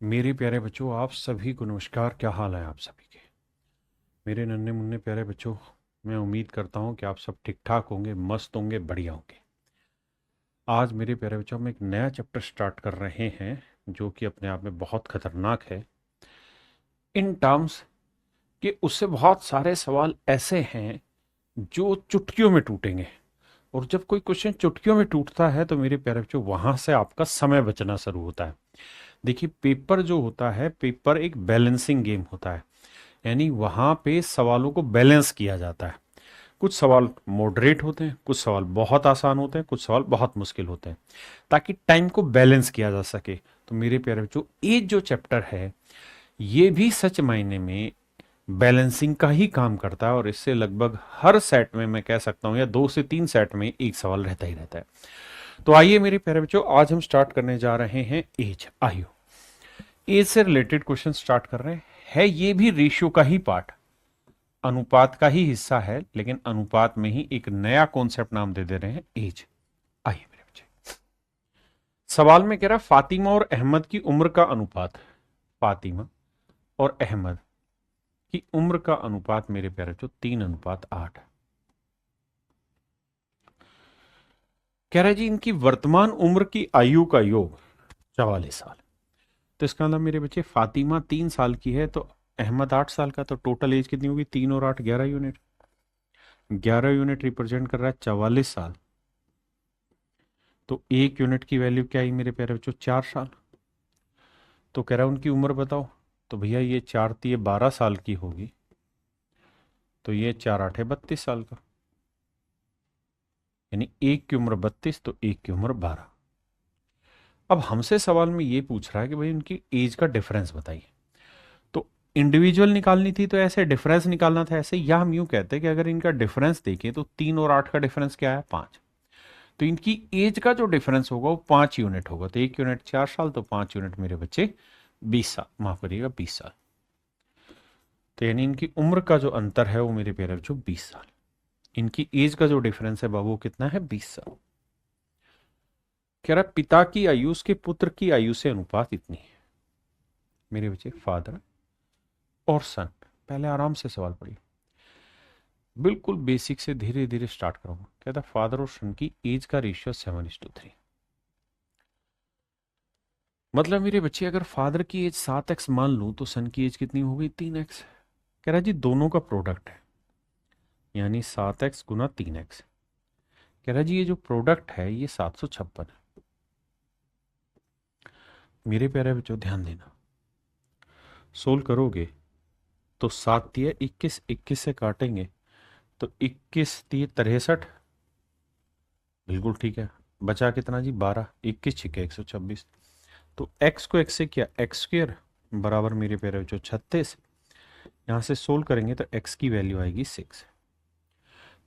मेरे प्यारे बच्चों, आप सभी को नमस्कार। क्या हाल है आप सभी के? मेरे नन्हे मुन्ने प्यारे बच्चों, मैं उम्मीद करता हूँ कि आप सब ठीक ठाक होंगे, मस्त होंगे, बढ़िया होंगे। आज मेरे प्यारे बच्चों हम एक नया चैप्टर स्टार्ट कर रहे हैं जो कि अपने आप में बहुत खतरनाक है इन टर्म्स कि उससे बहुत सारे सवाल ऐसे हैं जो चुटकियों में टूटेंगे। और जब कोई क्वेश्चन चुटकियों में टूटता है तो मेरे प्यारे बच्चों वहां से आपका समय बचना शुरू होता है। देखिए, पेपर जो होता है, पेपर एक बैलेंसिंग गेम होता है। यानी वहाँ पे सवालों को बैलेंस किया जाता है। कुछ सवाल मॉडरेट होते हैं, कुछ सवाल बहुत आसान होते हैं, कुछ सवाल बहुत मुश्किल होते हैं, ताकि टाइम को बैलेंस किया जा सके। तो मेरे प्यारे बच्चों, ये जो चैप्टर है ये भी सच मायने में बैलेंसिंग का ही काम करता है। और इससे लगभग हर सेट में मैं कह सकता हूँ, या 2 से 3 सेट में एक सवाल रहता ही रहता है। तो आइए मेरे प्यारे बच्चों, आज हम स्टार्ट करने जा रहे हैं एज, आयु। एज से रिलेटेड क्वेश्चन स्टार्ट कर रहे हैं। है ये भी रेशियो का ही पार्ट, अनुपात का ही हिस्सा है, लेकिन अनुपात में ही एक नया कॉन्सेप्ट नाम दे रहे हैं, एज। आइए मेरे बच्चे, सवाल में कह रहा है फातिमा और अहमद की उम्र का अनुपात। फातिमा और अहमद की उम्र का अनुपात मेरे प्यारे बच्चों 3:8। कह रहा है जी इनकी वर्तमान उम्र की आयु का योग 44 साल। तो इसका मतलब मेरे बच्चे, फातिमा 3 साल की है तो अहमद 8 साल का, तो टोटल एज कितनी होगी? 3 और 8, 11 यूनिट। 11 यूनिट रिप्रेजेंट कर रहा है 44 साल। तो 1 यूनिट की वैल्यू क्या आई मेरे प्यारे बच्चों? 4 साल। तो कह रहा है उनकी उम्र बताओ। तो भैया ये 4 × 3 = 12 साल की होगी। तो ये 4 × 8 = 32 साल का। यानी एक की उम्र 32 तो एक की उम्र 12। अब हमसे सवाल में ये पूछ रहा है कि भाई उनकी एज का डिफरेंस बताइए। तो इंडिविजुअल निकालनी थी तो ऐसे डिफरेंस निकालना था ऐसे, या हम यूं कहते हैं कि अगर इनका डिफरेंस देखें तो 3 और 8 का डिफरेंस क्या है? 5। तो इनकी एज का जो डिफरेंस होगा वो 5 यूनिट होगा। तो 1 यूनिट 4 साल, तो 5 यूनिट मेरे बच्चे 20 साल, माफ करिएगा 20 साल। तो यानी इनकी उम्र का जो अंतर है वो मेरे प्यारे बच्चों 20 साल। इनकी एज का जो डिफरेंस है बाबू कितना है? 20 साल। कह रहा पिता की आयु उसके पुत्र की आयु से अनुपात इतनी है। मेरे बच्चे, फादर और सन। पहले आराम से सवाल पढ़िए, बिल्कुल बेसिक से धीरे धीरे स्टार्ट करूंगा। कहता फादर और सन की एज का रेशियो 7:3। मतलब मेरे बच्चे, अगर फादर की एज 7x मान लूं तो सन की एज कितनी हो गई? 3x। कह रहा जी दोनों का प्रोडक्ट है, यानी 7x × 3x। कह रहा जी ये जो प्रोडक्ट है ये 756 है। मेरे प्यारे बच्चों ध्यान देना, सोल्व करोगे तो 7×3 = 21, 21 से काटेंगे तो 21×3 = 63। बिल्कुल ठीक है। बचा कितना जी? 12। 21×6 = 126। तो x को x से किया, एक्स स्क्र बराबर मेरे प्यारे बच्चों 36। यहाँ से सोल्व करेंगे तो x की वैल्यू आएगी 6।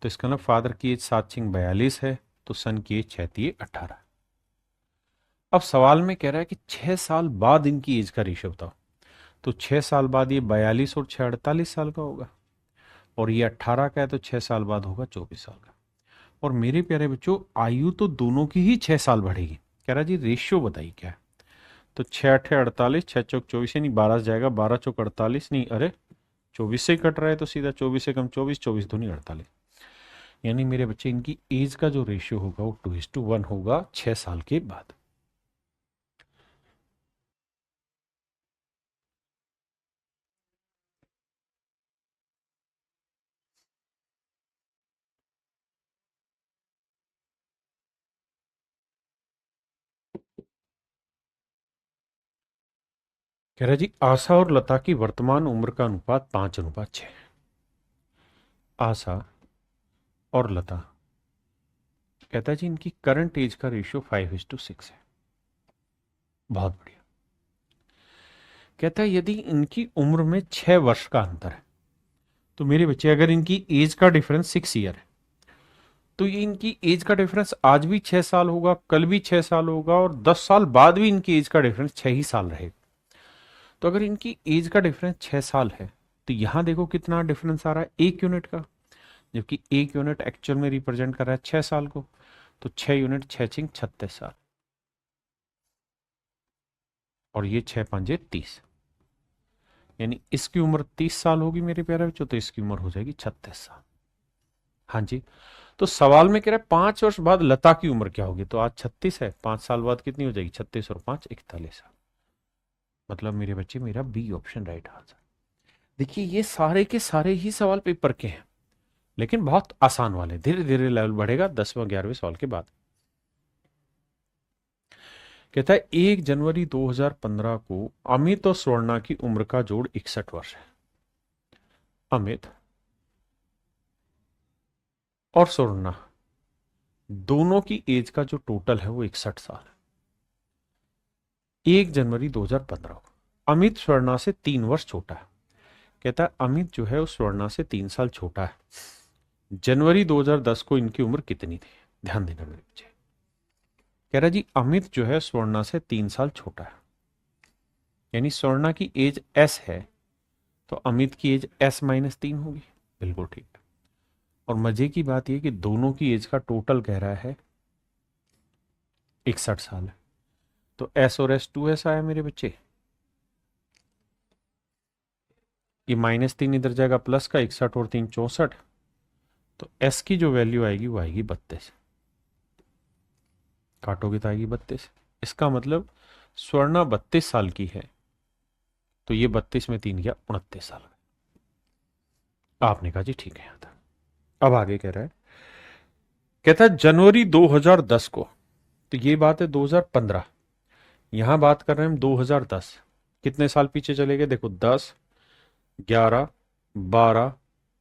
तो इसका मतलब फादर की एज 7×6 = 42 है, तो सन की एज 6×3 = 18। अब सवाल में कह रहा है कि 6 साल बाद इनकी एज का रेशियो बताओ। तो 6 साल बाद ये 42 और 6 48 साल का होगा, और ये 18 का है तो 6 साल बाद होगा 24 साल का। और मेरे प्यारे बच्चों आयु तो दोनों की ही 6 साल बढ़ेगी। कह रहा जी रेशियो बताइए क्या है? तो 6×8 = 48, 6×4 = 24, यानी 12 से जाएगा, 12×4 = 48, नहीं अरे 24 से ही कट रहा है तो सीधा 24 से कम 24, 24×2 = 48। यानी मेरे बच्चे इनकी एज का जो रेशियो होगा वो 2:1 होगा 6 साल के बाद। कह रहा जी आशा और लता की वर्तमान उम्र का अनुपात 5:6। आशा और लता, कहता है जी इनकी करंट एज का रेशियो 5:6 है। बहुत बढ़िया। कहता है यदि इनकी उम्र में 6 वर्ष का अंतर है, तो मेरे बच्चे अगर इनकी एज का डिफरेंस 6 ईयर है, तो ये इनकी एज का डिफरेंस आज भी 6 साल होगा, कल भी 6 साल होगा, और 10 साल बाद भी इनकी एज का डिफरेंस 6 ही साल रहेगा। तो अगर इनकी एज का डिफरेंस 6 साल है तो यहां देखो कितना डिफरेंस आ रहा है? 1 यूनिट का। जबकि 1 यूनिट एक्चुअल में रिप्रेजेंट कर रहा है 6 साल को। तो 6 यूनिट 6×6 = 36 साल। और ये 6 5 30, यानी इसकी उम्र 30 साल होगी मेरे प्यारे बच्चों, तो इसकी उम्र हो जाएगी 36 साल। हाँ जी। तो सवाल में कह रहा है 5 वर्ष बाद लता की उम्र क्या होगी, तो आज 36 है, 5 साल बाद कितनी हो जाएगी, 36 और 5 41 साल। मतलब मेरे बच्चे मेरा बी ऑप्शन राइट आंसर। देखिए ये सारे के सारे ही सवाल पेपर के हैं, लेकिन बहुत आसान वाले, धीरे धीरे लेवल बढ़ेगा 10वें 11वें सवाल के बाद। कहता है 1 जनवरी 2015 को अमित और स्वर्णा की उम्र का जोड़ 61 वर्ष है। अमित और स्वर्णा दोनों की एज का जो टोटल है वो 61 साल है। 1 जनवरी 2015 को अमित स्वर्णा से 3 वर्ष छोटा है। कहता है अमित जो है वो स्वर्णा से 3 साल छोटा है। जनवरी 2010 को इनकी उम्र कितनी थी, ध्यान देना मेरे बच्चे। कह रहा जी अमित जो है स्वर्णा से 3 साल छोटा है, यानी स्वर्णा की एज एस है, तो अमित की एज S-3 होगी। बिल्कुल ठीक। और मजे की बात यह कि दोनों की एज का टोटल कह रहा है 61 साल है, तो S और S 2S आया मेरे बच्चे। ये -3 इधर जाएगा, प्लस का 61 और 3 64, तो S की जो वैल्यू आएगी वो आएगी 32। काटोगे तो आएगी 32। इसका मतलब स्वर्णा 32 साल की है, तो ये 32 में 3 गया 29 साल। आपने कहा जी ठीक है यहां तक। अब आगे कह रहा है, कहता है जनवरी 2010 को, तो ये बात है 2015, यहां बात कर रहे हैं हम 2010। कितने साल पीछे चले गए, देखो 10 11 12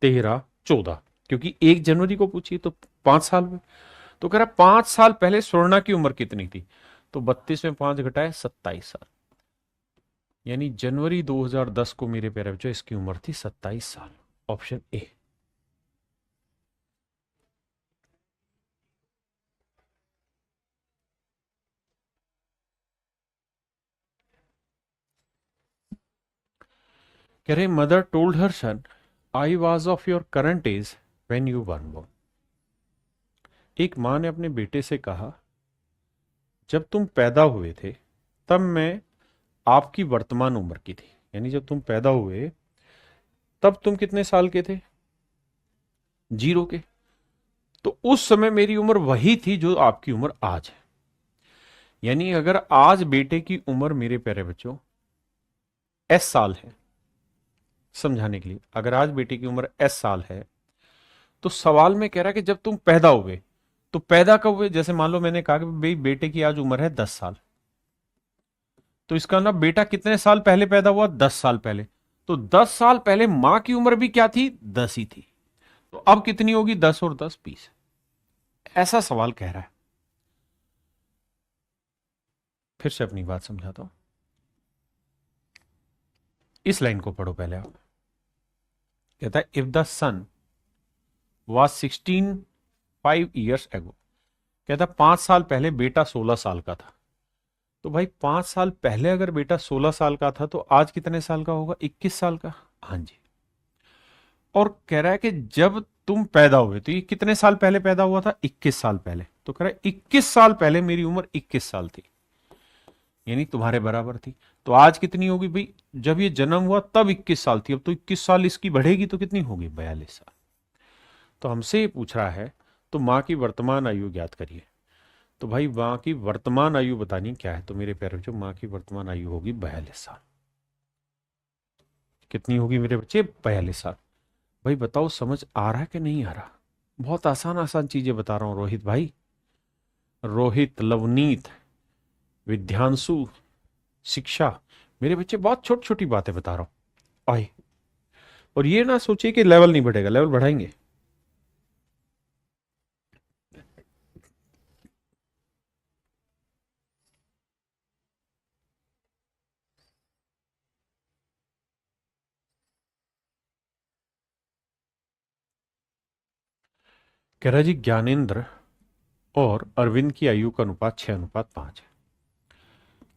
13 14, क्योंकि 1 जनवरी को पूछी तो 5 साल में, तो कह रहा 5 साल पहले स्वर्णा की उम्र कितनी थी, तो 32 में 5 घटाए 27 साल, यानी जनवरी 2010 को मेरे प्यारे बच्चों इसकी उम्र थी 27 साल। Option A. कह रहे mother told her son I was of your current age when you were born. एक मां ने अपने बेटे से कहा जब तुम पैदा हुए थे तब मैं आपकी वर्तमान उम्र की थी, यानी जब तुम पैदा हुए तब तुम कितने साल के थे, 0 के, तो उस समय मेरी उम्र वही थी जो आपकी उम्र आज है। यानी अगर आज बेटे की उम्र मेरे प्यारे बच्चों S साल है, समझाने के लिए, अगर आज बेटे की उम्र S साल है, तो सवाल में कह रहा है कि जब तुम पैदा हुए, तो पैदा कब हुए, जैसे मान लो मैंने कहा कि भाई बेटे की आज उम्र है 10 साल, तो इसका ना बेटा कितने साल पहले पैदा हुआ, 10 साल पहले, तो 10 साल पहले मां की उम्र भी क्या थी, 10 ही थी, तो अब कितनी होगी, 10 और 10 20। ऐसा सवाल कह रहा है। फिर से अपनी बात समझाता हूं, इस लाइन को पढ़ो पहले आप। कहता है if the son was 5 years ago, कहता 5 साल पहले बेटा 16 साल का था, तो भाई 5 साल पहले अगर बेटा 16 साल का था तो आज कितने साल का होगा, 21 साल का। हाँ जी। और कह रहा है कि जब तुम पैदा हुए तो ये कितने साल पहले पैदा हुआ था, 21 साल पहले, तो कह रहा है 21 साल पहले मेरी उम्र 21 साल थी, यानी तुम्हारे बराबर थी, तो आज कितनी होगी भाई, जब ये जन्म हुआ तब 21 साल थी, अब तो 21 साल इसकी बढ़ेगी तो कितनी होगी, 42 साल। तो हमसे ये पूछ रहा है तो मां की वर्तमान आयु ज्ञात करिए, तो भाई मां की वर्तमान आयु बतानी क्या है, तो मेरे प्यारे बच्चों मां की वर्तमान आयु होगी 42 साल। कितनी होगी मेरे बच्चे, 42 साल। भाई बताओ समझ आ रहा है कि नहीं आ रहा, बहुत आसान आसान चीजें बता रहा हूं रोहित भाई, रोहित, लवनीत, विद्यांशु, शिक्षा, मेरे बच्चे बहुत छोटी छोटी बातें बता रहा हूं आए। और ये ना सोचिए कि लेवल नहीं बढ़ेगा, लेवल बढ़ाएंगे। कह रहा जी ज्ञानेंद्र और अरविंद की आयु का अनुपात 6:5 है।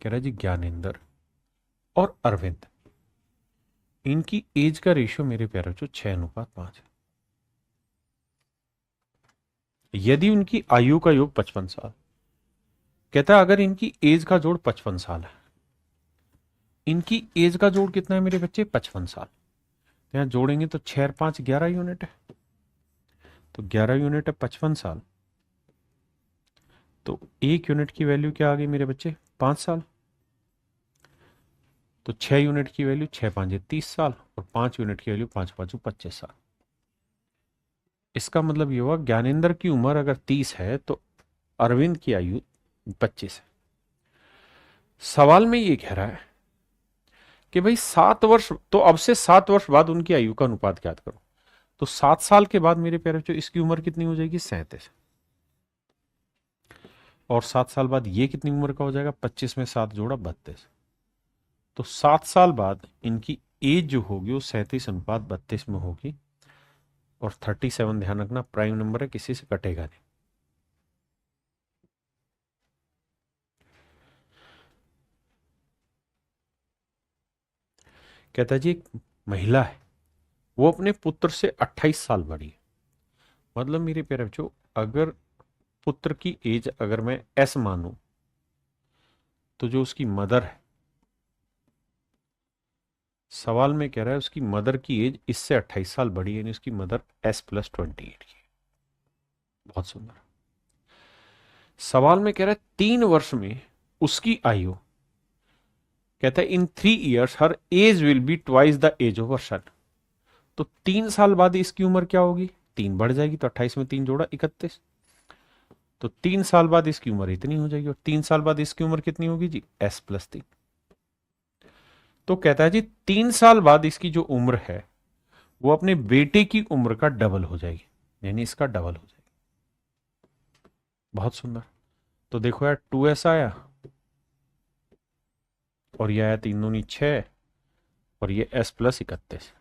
कह रहा जी ज्ञानेंद्र और अरविंद, इनकी एज का रेशियो मेरे प्यारे बच्चों 6:5 है। यदि उनकी आयु का योग 55 साल, कहता है अगर इनकी एज का जोड़ 55 साल है, इनकी एज का जोड़ कितना है मेरे बच्चे? 55 साल। तो यहाँ जोड़ेंगे तो 6 और 5 11 यूनिट है, तो 11 यूनिट है 55 साल। तो 1 यूनिट की वैल्यू क्या आ गई मेरे बच्चे? 5 साल। तो 6 यूनिट की वैल्यू 6 5 30 साल, और 5 यूनिट की वैल्यू 5 5 25 साल। इसका मतलब ये हुआ ज्ञानेंद्र की उम्र अगर 30 है तो अरविंद की आयु 25 है। सवाल में ये कह रहा है कि भाई 7 वर्ष, तो अब से 7 वर्ष बाद उनकी आयु का अनुपात ज्ञात करो। तो 7 साल के बाद मेरे प्यारे बच्चों इसकी उम्र कितनी हो जाएगी? 37। और 7 साल बाद ये कितनी उम्र का हो जाएगा? 25 में 7 जोड़ा 32। तो 7 साल बाद इनकी एज जो होगी वो 37:32 में होगी। और 37 ध्यान रखना प्राइम नंबर है, किसी से कटेगा नहीं। कहता जी एक महिला है, वो अपने पुत्र से 28 साल बड़ी है। मतलब मेरे प्यारे बच्चों, अगर पुत्र की एज अगर मैं एस मानूं, तो जो उसकी मदर है, सवाल में कह रहा है उसकी मदर की एज इससे 28 साल बड़ी है, यानी उसकी मदर S+28 की है। बहुत सुंदर। सवाल में कह रहा है 3 वर्ष में उसकी आयु, कहता है in 3 years her age will be twice the age of a son. तो 3 साल बाद इसकी उम्र क्या होगी? 3 बढ़ जाएगी, तो 28 में 3 जोड़ा 31। तो 3 साल बाद इसकी उम्र इतनी हो जाएगी, और 3 साल बाद इसकी उम्र कितनी होगी जी? S+3। तो कहता है जी 3 साल बाद इसकी जो उम्र है वो अपने बेटे की उम्र का डबल हो जाएगी, यानी इसका डबल हो जाएगी। बहुत सुंदर। तो देखो यार 2s आया, और ये आया 3 दूनी 6, और ये S+31।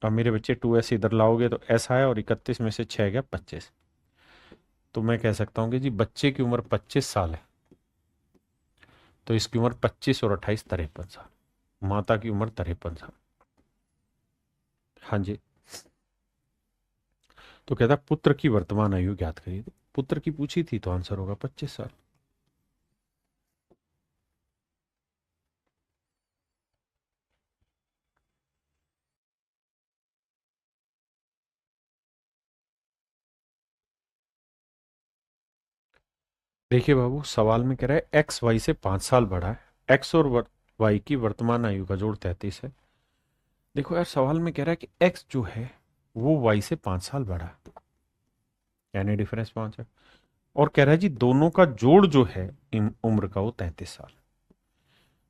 अब मेरे बच्चे 2s इधर लाओगे तो s आया, और 31 में से 6 गया 25। तो मैं कह सकता हूं कि जी बच्चे की उम्र 25 साल है, तो इसकी उम्र 25 और 28 53 साल। माता की उम्र 53 साल। हाँ जी। तो कहता पुत्र की वर्तमान आयु ज्ञात करिए। तो पुत्र की पूछी थी तो आंसर होगा 25 साल। देखिए बाबू, सवाल में कह रहा है एक्स वाई से 5 साल बड़ा है, एक्स और वाई की वर्तमान आयु का जोड़ 33 है। देखो यार सवाल में कह रहा है कि एक्स जो है वो वाई से 5 साल बड़ा है, यानी डिफरेंस 5 है। और कह रहा है जी दोनों का जोड़ जो है उम्र का वो 33 साल।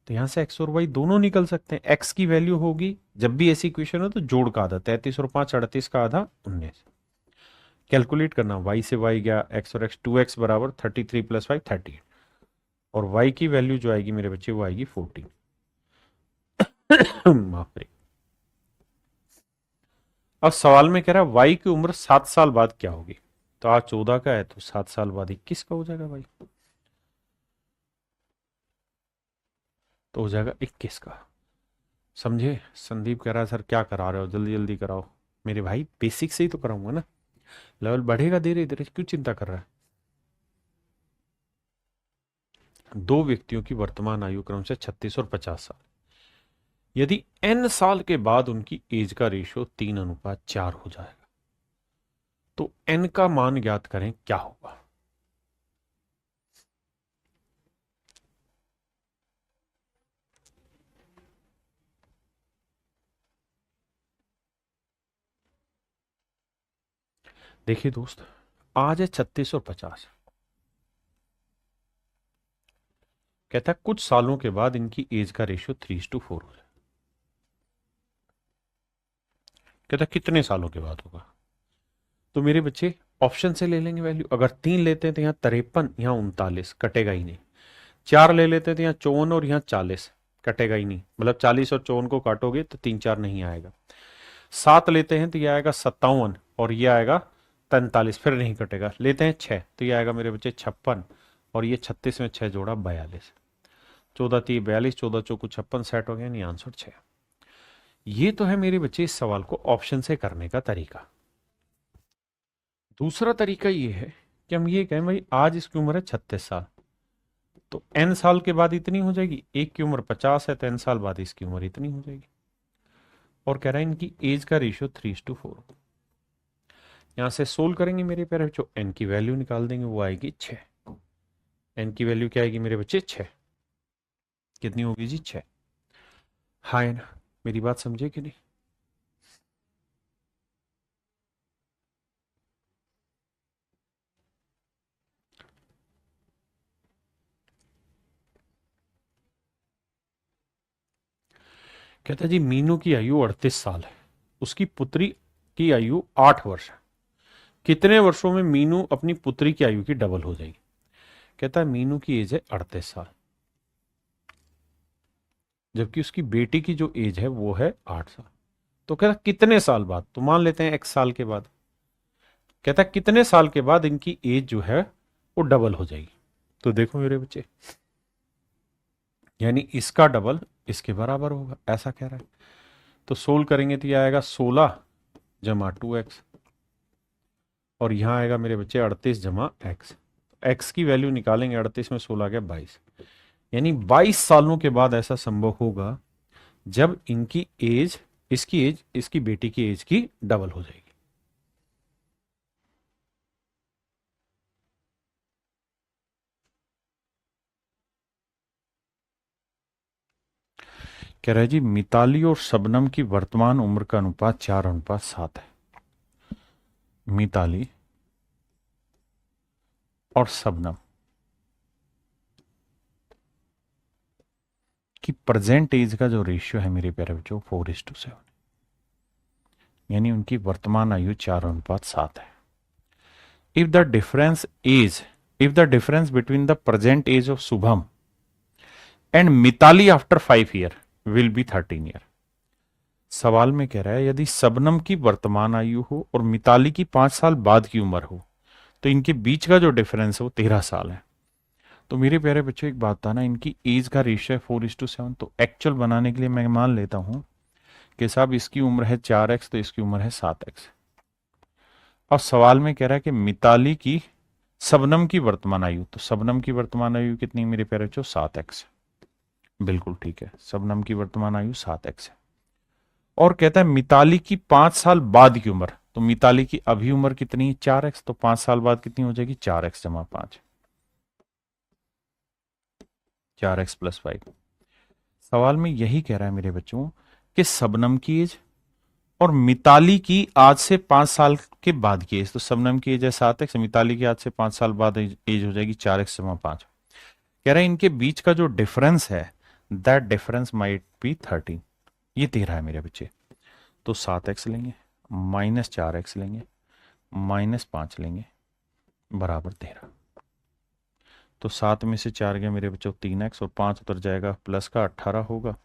तो यहां से एक्स और वाई दोनों निकल सकते हैं। एक्स की वैल्यू होगी, जब भी ऐसी इक्वेशन हो तो जोड़ का आधा 33 और 5 38 का आधा 19। कैलकुलेट करना, वाई से वाई गया, एक्स और एक्स 2x बराबर 33 + 5 38। और वाई की वैल्यू जो आएगी मेरे बच्चे वो आएगी 14। माफ। अब सवाल में कह रहा है वाई की उम्र 7 साल बाद क्या होगी? तो आज 14 का है, तो 7 साल बाद 21 का हो जाएगा भाई, तो हो जाएगा 21 का। समझे? संदीप कह रहा है सर क्या करा रहे हो, जल्दी जल्दी कराओ। मेरे भाई बेसिक से ही तो कराऊंगा ना, लेवल बढ़ेगा धीरे धीरे, क्यों चिंता कर रहा है? दो व्यक्तियों की वर्तमान आयु क्रम से 36 और 50 साल। यदि n साल के बाद उनकी एज का रेशियो 3:4 हो जाएगा, तो n का मान ज्ञात करें क्या होगा? देखिए दोस्त, आज है 36 और 50। कहता है कुछ सालों के बाद इनकी एज का रेशियो 3:4 हो जाए। कहता है कितने सालों के बाद होगा? तो मेरे बच्चे ऑप्शन से ले लेंगे वैल्यू। अगर 3 लेते हैं तो यहाँ 53, यहाँ 39, कटेगा ही नहीं। 4 ले लेते हैं तो यहाँ 54 और यहाँ 40, कटेगा ही नहीं। मतलब 40 और 54 को काटोगे तो 3 4 नहीं आएगा। 7 लेते हैं तो ये आएगा 57, और ये आएगा 43, फिर नहीं कटेगा। लेते हैं 6 तो ये आएगा मेरे बच्चे 56, और ये 36 में 6 जोड़ा 42। 14 3 42, 14 चौको 56, सेट हो गया, नहीं आंसर 6। ये तो है मेरे बच्चे इस सवाल को ऑप्शन से करने का तरीका। दूसरा तरीका ये है कि हम ये कहें भाई आज इसकी उम्र है 36 साल, तो n साल के बाद इतनी हो जाएगी, एक की उम्र 50 है तो n साल बाद इसकी उम्र इतनी हो जाएगी। और कह रहा है इनकी एज का रेशियो 3:4। यहां से सोल्व करेंगे मेरे प्यारे बच्चों, n की वैल्यू निकाल देंगे, वो आएगी 6। n की वैल्यू क्या आएगी मेरे बच्चे? 6। कितनी होगी जी? 6। हाँ है ना? मेरी बात समझे कि नहीं? कहता है जी मीनू की आयु 38 साल है, उसकी पुत्री की आयु 8 वर्ष है। कितने वर्षों में मीनू अपनी पुत्री की आयु की डबल हो जाएगी? कहता है मीनू की एज है 38 साल, जबकि उसकी बेटी की जो एज है वो है 8 साल। तो कहता कितने साल बाद? तो मान लेते हैं x साल के बाद। कहता है कितने साल के बाद इनकी एज जो है वो डबल हो जाएगी? तो देखो मेरे बच्चे, यानी इसका डबल इसके बराबर होगा, ऐसा कह रहा है। तो सोल्व करेंगे तो यह आएगा 16 जमा 2x, और यहां आएगा मेरे बच्चे 38 जमा x। x की वैल्यू निकालेंगे, 38 में 16 गया 22, यानी 22 सालों के बाद ऐसा संभव होगा जब इनकी एज, इसकी एज इसकी बेटी की एज की डबल हो जाएगी। कह रहा है जी मिताली और शबनम की वर्तमान उम्र का अनुपात 4:7 है। मिताली और शबनम की प्रेजेंट एज का जो रेशियो है मेरे प्यारे बच्चों 4:7, यानी उनकी वर्तमान आयु 4:7 है। If the difference age, if the difference between the present age of Shubham and Mitali after 5 year will be 13 year. सवाल में कह रहा है यदि शबनम की वर्तमान आयु हो और मिताली की 5 साल बाद की उम्र हो तो इनके बीच का जो डिफरेंस है वो 13 साल है। तो मेरे प्यारे बच्चों एक बात था ना, इनकी एज का रेशियो है 4:7, तो एक्चुअल बनाने के लिए मैं मान लेता हूं कि साहब इसकी उम्र है 4x तो इसकी उम्र है 7x। और सवाल में कह रहा है कि मिताली की, शबनम की वर्तमान आयु, तो शबनम की वर्तमान आयु कितनी मेरे प्यारे बच्चों? 7x। बिल्कुल ठीक है, शबनम की वर्तमान आयु 7x है। और कहता है मिताली की 5 साल बाद की उम्र, तो मिताली की अभी उम्र कितनी है? 4x, तो 5 साल बाद कितनी हो जाएगी? 4x जमा 5, 4x + 5। सवाल में यही कह रहा है मेरे बच्चों कि शबनम की एज और मिताली की आज से 5 साल के बाद की एज, तो शबनम की एज है 7x, मिताली की आज से 5 साल बाद एज हो जाएगी 4x जमा 5। कह रहा है इनके बीच का जो डिफरेंस है दैट डिफरेंस माइट बी 13, ये 13 है मेरे बच्चे। तो 7x लेंगे, -4x लेंगे, -5 लेंगे, बराबर 13। तो 7 में से 4 गया मेरे बच्चों 3x, और 5 उतर जाएगा, प्लस का 18 होगा।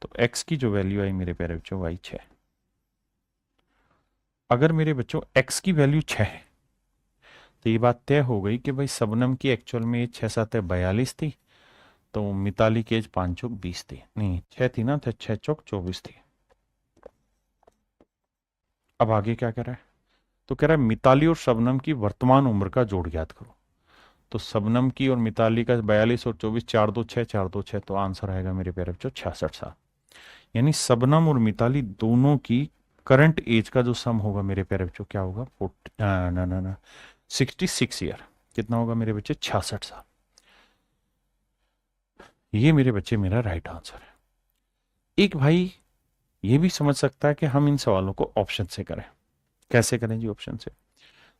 तो x की जो वैल्यू आई मेरे प्यारे बच्चों वही 6। अगर मेरे बच्चों x की वैल्यू 6 है तो ये बात तय हो गई कि भाई शबनम की एक्चुअल में 6×7 42 थी, तो मिताली की एज 5 चौक 20 थी, नहीं 6 थी ना, तो 6 चौक 24 थी। अब आगे क्या कह रहा है? तो कह रहा है मिताली और शबनम की वर्तमान उम्र का जोड़ ज्ञात करो। तो शबनम की और मिताली का 42 और 24, 4 2 6, 4 2 6, तो आंसर आएगा मेरे प्यारे बच्चों 66 साल। यानी शबनम और मिताली दोनों की करंट एज का जो सम होगा मेरे प्यारे बच्चों क्या होगा? 66 ईयर। कितना होगा मेरे बच्चे? 66 साल। ये मेरे बच्चे मेरा राइट आंसर है। एक भाई ये भी समझ सकता है कि हम इन सवालों को ऑप्शन से करें। कैसे करें जी ऑप्शन से?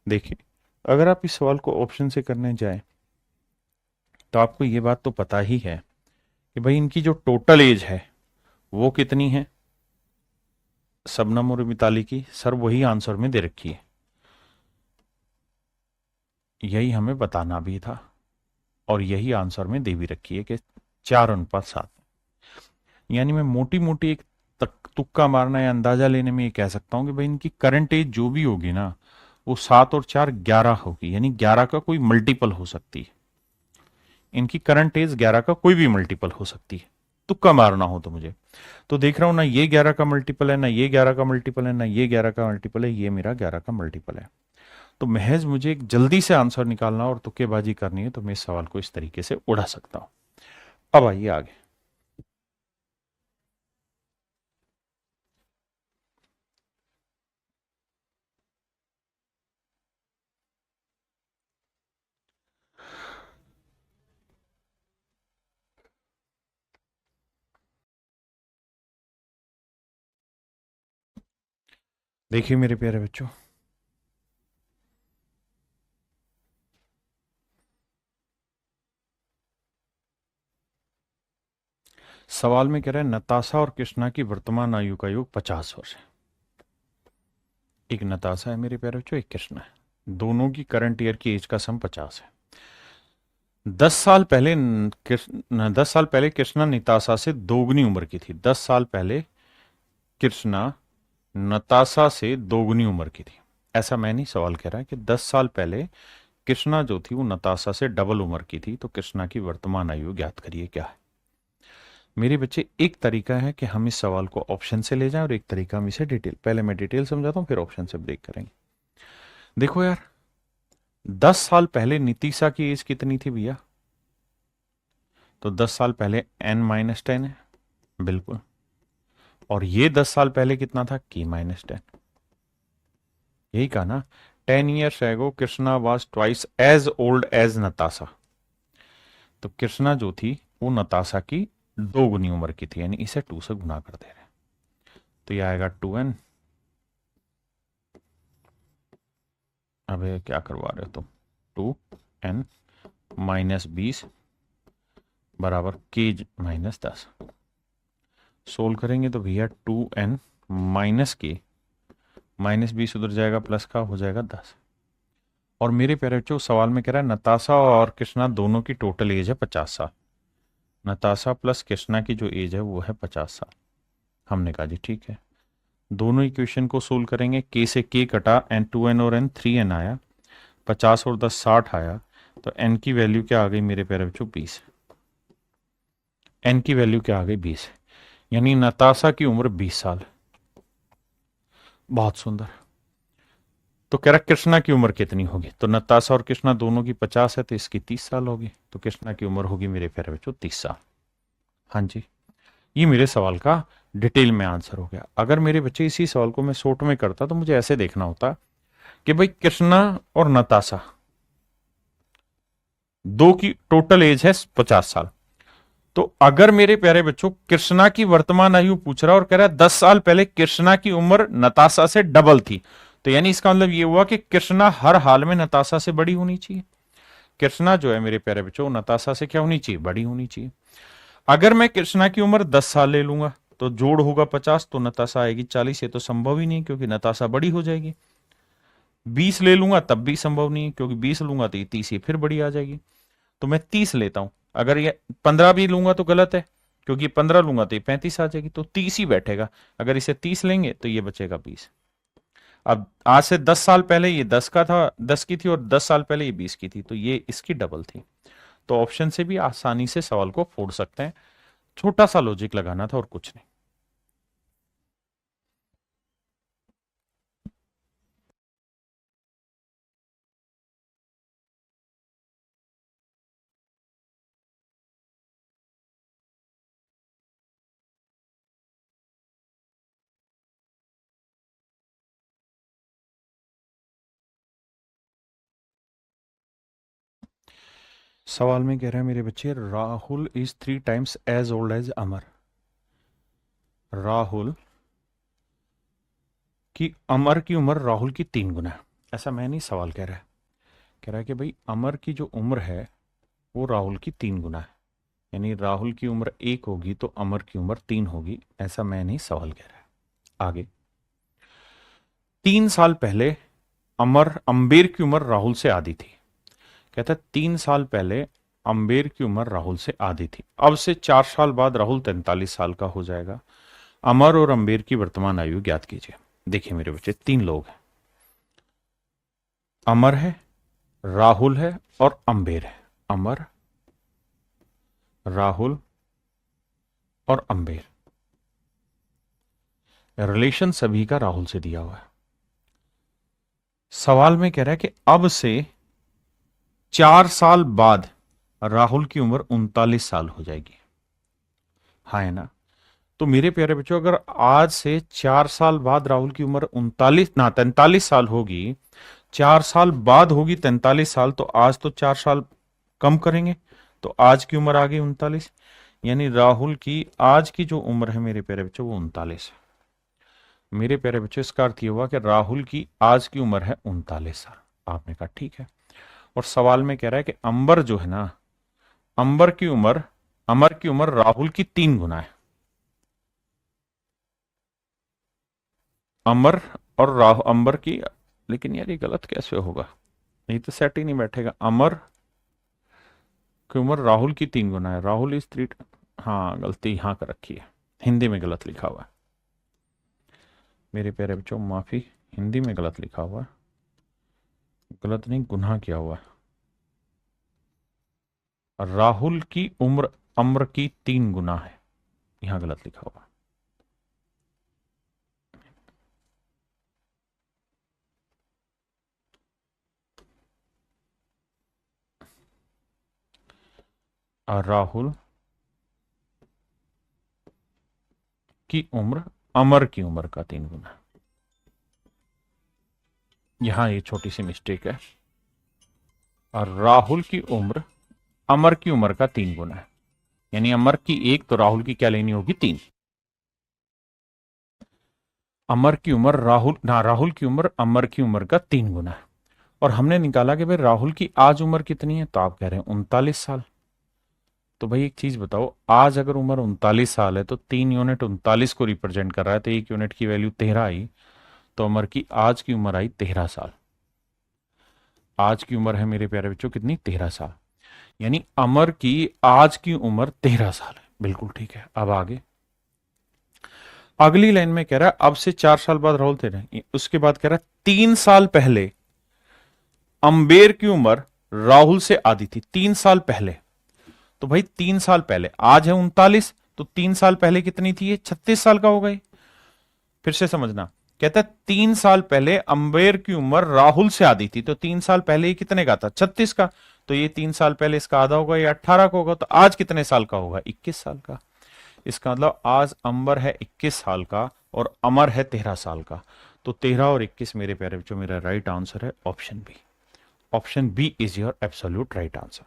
देखिए, अगर आप इस सवाल को ऑप्शन से करने जाए तो आपको ये बात तो पता ही है कि भाई इनकी जो टोटल एज है वो कितनी है शबनम और मिताली की? सर वही आंसर में दे रखी है, यही हमें बताना भी था, और यही आंसर में दे भी रखी है कि 4:7। यानी मैं मोटी मोटी एक तुक्का मारना या अंदाजा लेने में ये कह सकता हूं कि भाई इनकी करंट एज जो भी होगी ना वो 7 और 4 11 होगी, यानी 11 का कोई मल्टीपल हो सकती है। इनकी करंट एज 11 का कोई भी मल्टीपल हो सकती है, तुक्का मारना हो तो मुझे। तो देख रहा हूं ना ये 11 का मल्टीपल है, ना ये 11 का मल्टीपल है, ना ये 11 का मल्टीपल है, ये मेरा 11 का मल्टीपल है। तो महज मुझे एक जल्दी से आंसर निकालना और तुक्केबाजी करनी है, तो मैं इस सवाल को इस तरीके से उड़ा सकता हूं। अब आइए आगे। देखिए मेरे प्यारे बच्चों, सवाल में कह रहा है नताशा और कृष्णा की वर्तमान आयु का योग 50 वर्ष है। एक नताशा है मेरे प्यारे बच्चों, एक कृष्णा है। दोनों की करंट ईयर की एज का सम 50 है। 10 साल पहले 10 साल पहले कृष्णा नताशा से दोगुनी उम्र की थी। 10 साल पहले कृष्णा नताशा से दोगुनी उम्र की थी। ऐसा मैं नहीं, सवाल कह रहा है कि 10 साल पहले कृष्णा जो थी वो नताशा से डबल उम्र की थी। तो कृष्णा की वर्तमान आयु ज्ञात करिए क्या है। मेरे बच्चे, एक तरीका है कि हम इस सवाल को ऑप्शन से ले जाएं और एक तरीका हम इसे डिटेल, पहले मैं डिटेल समझाता हूं फिर ऑप्शन से ब्रेक करेंगे। देखो यार, 10 साल पहले नीतिशा की एज कितनी थी भैया? तो 10 साल पहले n-10 है, बिल्कुल। और ये 10 साल पहले कितना था? k-10। यही कहा ना, 10 years ago Krishna was twice as old as Natasha. तो कृष्णा जो थी वो नताशा की 2 गुनी उम्र की थी, यानी इसे 2 से गुना कर दे रहे हैं। तो ये आएगा 2n। अब ये क्या करवा रहे हो तुम? 2n -20 बराबर k-10। सोल्व करेंगे तो भैया 2n माइनस के -20 उधर जाएगा, प्लस का हो जाएगा 10। और मेरे प्यारे बच्चों, सवाल में कह रहा है नताशा और कृष्णा दोनों की टोटल एज है 50 साल। नताशा प्लस कृष्णा की जो एज है वो है 50 साल। हमने कहा जी ठीक है, दोनों इक्वेशन को सोल्व करेंगे। के से के कटा, एन 2n और एन 3n आया, 50 और 10 60 आया। तो एन की वैल्यू क्या आ गई मेरे प्यारे बच्चों? 20। एन की वैल्यू क्या आ गई? 20। यानी नताशा की उम्र 20 साल। बहुत सुंदर। तो कह रहा कृष्णा की उम्र कितनी होगी? तो नताशा और कृष्णा दोनों की 50 है, तो इसकी 30 साल होगी। तो कृष्णा की उम्र होगी मेरे प्यारे बच्चों 30 साल। हाँ जी, ये मेरे सवाल का डिटेल में आंसर हो गया। अगर मेरे बच्चे इसी सवाल को मैं शॉर्ट में करता तो मुझे ऐसे देखना होता कि भाई कृष्णा और नताशा दो की टोटल एज है 50 साल। तो अगर मेरे प्यारे बच्चों कृष्णा की वर्तमान आयु पूछ रहा और कह रहा है 10 साल पहले कृष्णा की उम्र नताशा से डबल थी, तो यानी इसका मतलब ये हुआ कि कृष्णा हर हाल में नताशा से बड़ी होनी चाहिए। कृष्णा जो है मेरे प्यारे बच्चों नताशा से क्या होनी चाहिए? बड़ी होनी चाहिए। अगर मैं कृष्णा की उम्र 10 साल ले लूंगा तो जोड़ होगा 50, तो नताशा आएगी 40। ये तो संभव ही नहीं क्योंकि नताशा बड़ी हो जाएगी। 20 ले लूंगा तब भी संभव नहीं है क्योंकि 20 लूंगा तो ये 30 ये फिर बड़ी आ जाएगी। तो मैं 30 लेता हूं। अगर ये 15 भी लूंगा तो गलत है क्योंकि 15 लूंगा तो ये 35 आ जाएगी, तो 30 ही बैठेगा। अगर इसे 30 लेंगे तो ये बचेगा 20। अब आज से 10 साल पहले ये 10 का था, 10 की थी, और 10 साल पहले ये 20 की थी, तो ये इसकी डबल थी। तो ऑप्शन से भी आसानी से सवाल को फोड़ सकते हैं। छोटा सा लॉजिक लगाना था और कुछ नहीं। सवाल में कह रहे हैं मेरे बच्चे, Rahul is 3 times as old age Amar. Rahul की अमर की उम्र राहुल की 3 गुना है। ऐसा मैं नहीं, सवाल कह रहा है। कह रहा है कि भाई अमर की जो उम्र है वो राहुल की 3 गुना है। यानी राहुल की उम्र 1 होगी तो अमर की उम्र 3 होगी। ऐसा मैं नहीं, सवाल कह रहा है। आगे, 3 साल पहले अंबेर की उम्र राहुल से आधी थी। कहता है 3 साल पहले अंबेर की उम्र राहुल से आधी थी। अब से 4 साल बाद राहुल 43 साल का हो जाएगा। अमर और अंबेर की वर्तमान आयु ज्ञात कीजिए। देखिए मेरे बच्चे, 3 लोग हैं। अमर है, राहुल है और अंबेर है। अमर, राहुल और अंबेर। रिलेशन सभी का राहुल से दिया हुआ है। सवाल में कह रहा है कि अब से 4 साल बाद राहुल की उम्र 39 साल हो जाएगी। हाँ है ना। तो मेरे प्यारे बच्चों, अगर आज से 4 साल बाद राहुल की उम्र 43 साल होगी, 4 साल बाद होगी 43 साल, तो आज तो 4 साल कम करेंगे, तो आज की उम्र आ गई 39। यानी राहुल की आज की जो उम्र है मेरे प्यारे बच्चों वो 39 है। मेरे प्यारे बच्चों, इसका अर्थ ये हुआ कि राहुल की आज की उम्र है 39 साल। आपने कहा ठीक है। और सवाल में कह रहा है कि अंबर जो है ना, अंबर की उम्र, अमर की उम्र राहुल की 3 गुना है। अमर और राहु अंबर की, लेकिन यार ये गलत कैसे होगा, नहीं तो सेट ही नहीं बैठेगा। अमर की उम्र राहुल की 3 गुना है, राहुल इज 3। हाँ, गलती यहां कर रखी है, हिंदी में गलत लिखा हुआ है। मेरे प्यारे बच्चों माफी, हिंदी में गलत लिखा हुआ है, गलत नहीं गुनाह किया हुआ है। राहुल की उम्र अम्र की 3 गुना है, यहां गलत लिखा हुआ है। राहुल की उम्र अमर की उम्र का 3 गुना। यहां ये छोटी सी मिस्टेक है। और राहुल की उम्र अमर की उम्र का 3 गुना है, यानी अमर की 1 तो राहुल की क्या लेनी होगी 3। अमर की उम्र राहुल ना, राहुल की उम्र अमर की उम्र का 3 गुना है। और हमने निकाला कि भाई राहुल की आज उम्र कितनी है, तो आप कह रहे हैं 39 साल। तो भाई एक चीज बताओ, आज अगर उम्र 39 साल है तो 3 यूनिट 39 को रिप्रेजेंट कर रहा है, तो 1 यूनिट की वैल्यू 13 आई, तो अमर की आज की उम्र आई 13 साल। आज की उम्र है मेरे प्यारे बच्चों कितनी, 13 साल। यानी अमर की आज की उम्र 13 साल है। बिल्कुल ठीक है। अब आगे अगली लाइन में कह रहा है अब से 4 साल बाद राहुल थे रहे, उसके बाद कह रहा है 3 साल पहले अंबेर की उम्र राहुल से आधी थी। 3 साल पहले, तो भाई 3 साल पहले, आज है 39, तो 3 साल पहले कितनी थी, ये 36 साल का हो गई। फिर से समझना, कहता है 3 साल पहले अंबेर की उम्र राहुल से आधी थी, तो 3 साल पहले ये कितने का था, 36 का। तो ये 3 साल पहले इसका आधा होगा, ये 18 का होगा, तो आज कितने साल का होगा, 21 साल का। इसका मतलब आज अंबर है 21 साल का और अमर है 13 साल का। तो 13 और 21 मेरे प्यारे बच्चों मेरा राइट आंसर है option B. Option B is your absolute right answer.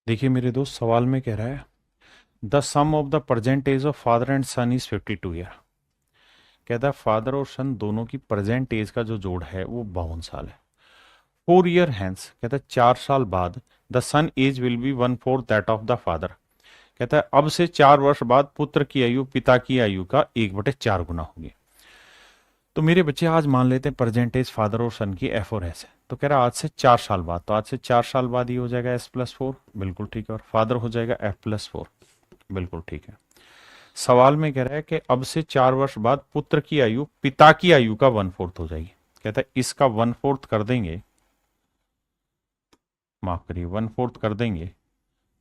देखिए मेरे दोस्त, सवाल में कह रहा है the sum of the present age of father and son is 52 year. कहता है फादर और सन दोनों की प्रेजेंट एज का जो जोड़ है वो 52 साल है। 4 ईयर हैंस, कहता है 4 साल बाद the son age will be 1/4 that of the father. कहता है अब से 4 वर्ष बाद पुत्र की आयु पिता की आयु का 1/4 गुना होगी। तो मेरे बच्चे आज मान लेते हैं परसेंटेज फादर और सन की एफ और एस है, तो कह रहा है आज से 4 साल बाद, तो आज से 4 साल बाद ये हो जाएगा S+4, बिल्कुल ठीक है, और फादर हो जाएगा F+4, बिल्कुल ठीक है। सवाल में कह रहा है कि अब से 4 वर्ष बाद पुत्र की आयु पिता की आयु का 1/4 हो जाएगी। कहता है इसका 1/4 कर देंगे, माफ करिए 1/4 कर देंगे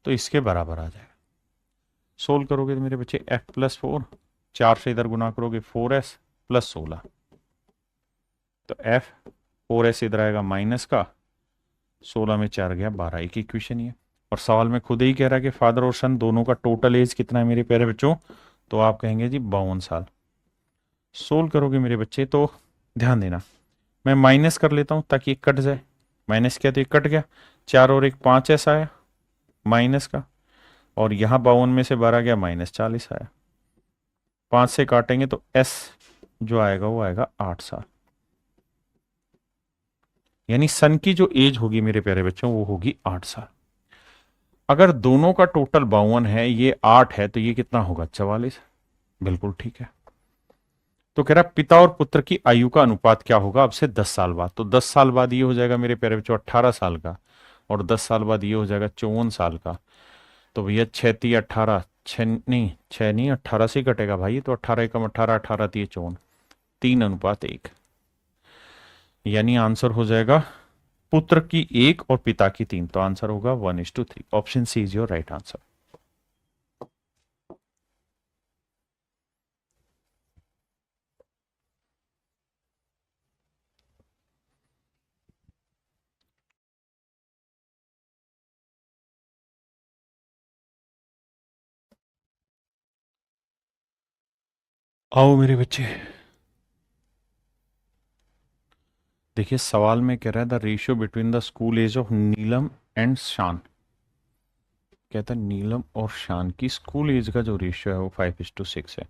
तो इसके बराबर आ जाएगा। सोल्व करोगे तो मेरे बच्चे F+4, 4 से इधर गुना करोगे 4S + 16, तो F 4S इधर आएगा माइनस का, 16 में 4 गया 12, एक इक्वेशन ही है। और सवाल में खुद ही कह रहा है कि फादर और सन दोनों का टोटल एज कितना है मेरे प्यारे बच्चों, तो आप कहेंगे जी 52 साल। सोल्व करोगे मेरे बच्चे तो ध्यान देना, मैं माइनस कर लेता हूं ताकि एक कट जाए, माइनस किया तो एक कट गया, 4 और 1 5 ऐसा आया माइनस का, और यहां 52 में से 12 गया -40 आया, 5 से काटेंगे तो S जो आएगा वो आएगा 8 साल। यानी सन की जो एज होगी मेरे प्यारे बच्चों वो होगी 8 साल। अगर दोनों का टोटल 52 है, ये 8 है, तो ये कितना होगा 44, बिल्कुल ठीक है। तो कह रहा पिता और पुत्र की आयु का अनुपात क्या होगा अब से 10 साल बाद, तो 10 साल बाद ये हो जाएगा मेरे प्यारे बच्चों 18 साल का, और 10 साल बाद ये हो जाएगा 54 साल का। तो भैया 6 × 18 छः नहीं 18 से कटेगा भाई, तो 18 एकम 18, 18 3 54, 3:1, यानी आंसर हो जाएगा पुत्र की 1 और पिता की 3, तो आंसर होगा 1:3। Option C is your right answer. आओ मेरे बच्चे, देखिए सवाल में कह रहा है the ratio between the school age of Neelam and Shaan. कहता है नीलम और शान की स्कूल एज का जो रेशियो है वो 5:6 है,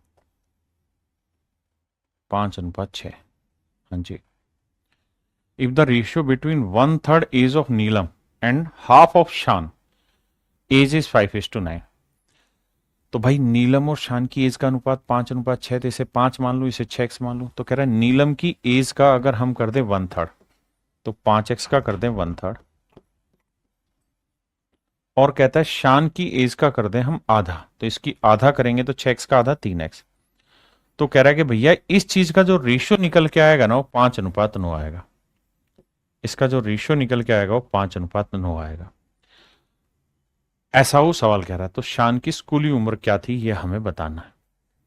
5:6। हाँ जी। If the ratio between 1/3 age of Neelam and half of Shaan age is 5:9, तो भाई नीलम और शान की एज का अनुपात 5:6, तो इसे 5 मान लो, इसे 6x मान लो। तो कह रहा है नीलम की एज का अगर हम कर दें 1/3, तो 5x का कर दें 1/3, और कहता है शान की एज का कर दें हम आधा, तो इसकी आधा करेंगे तो 6x का आधा 3x। तो कह रहा है कि भैया इस चीज का जो रेशियो निकल के आएगा ना वो 5:9 आएगा। इसका जो रेशियो निकल के आएगा वो 5:9 आएगा। ऐसा वो सवाल कह रहा है। तो शान की स्कूली उम्र क्या थी ये हमें बताना है।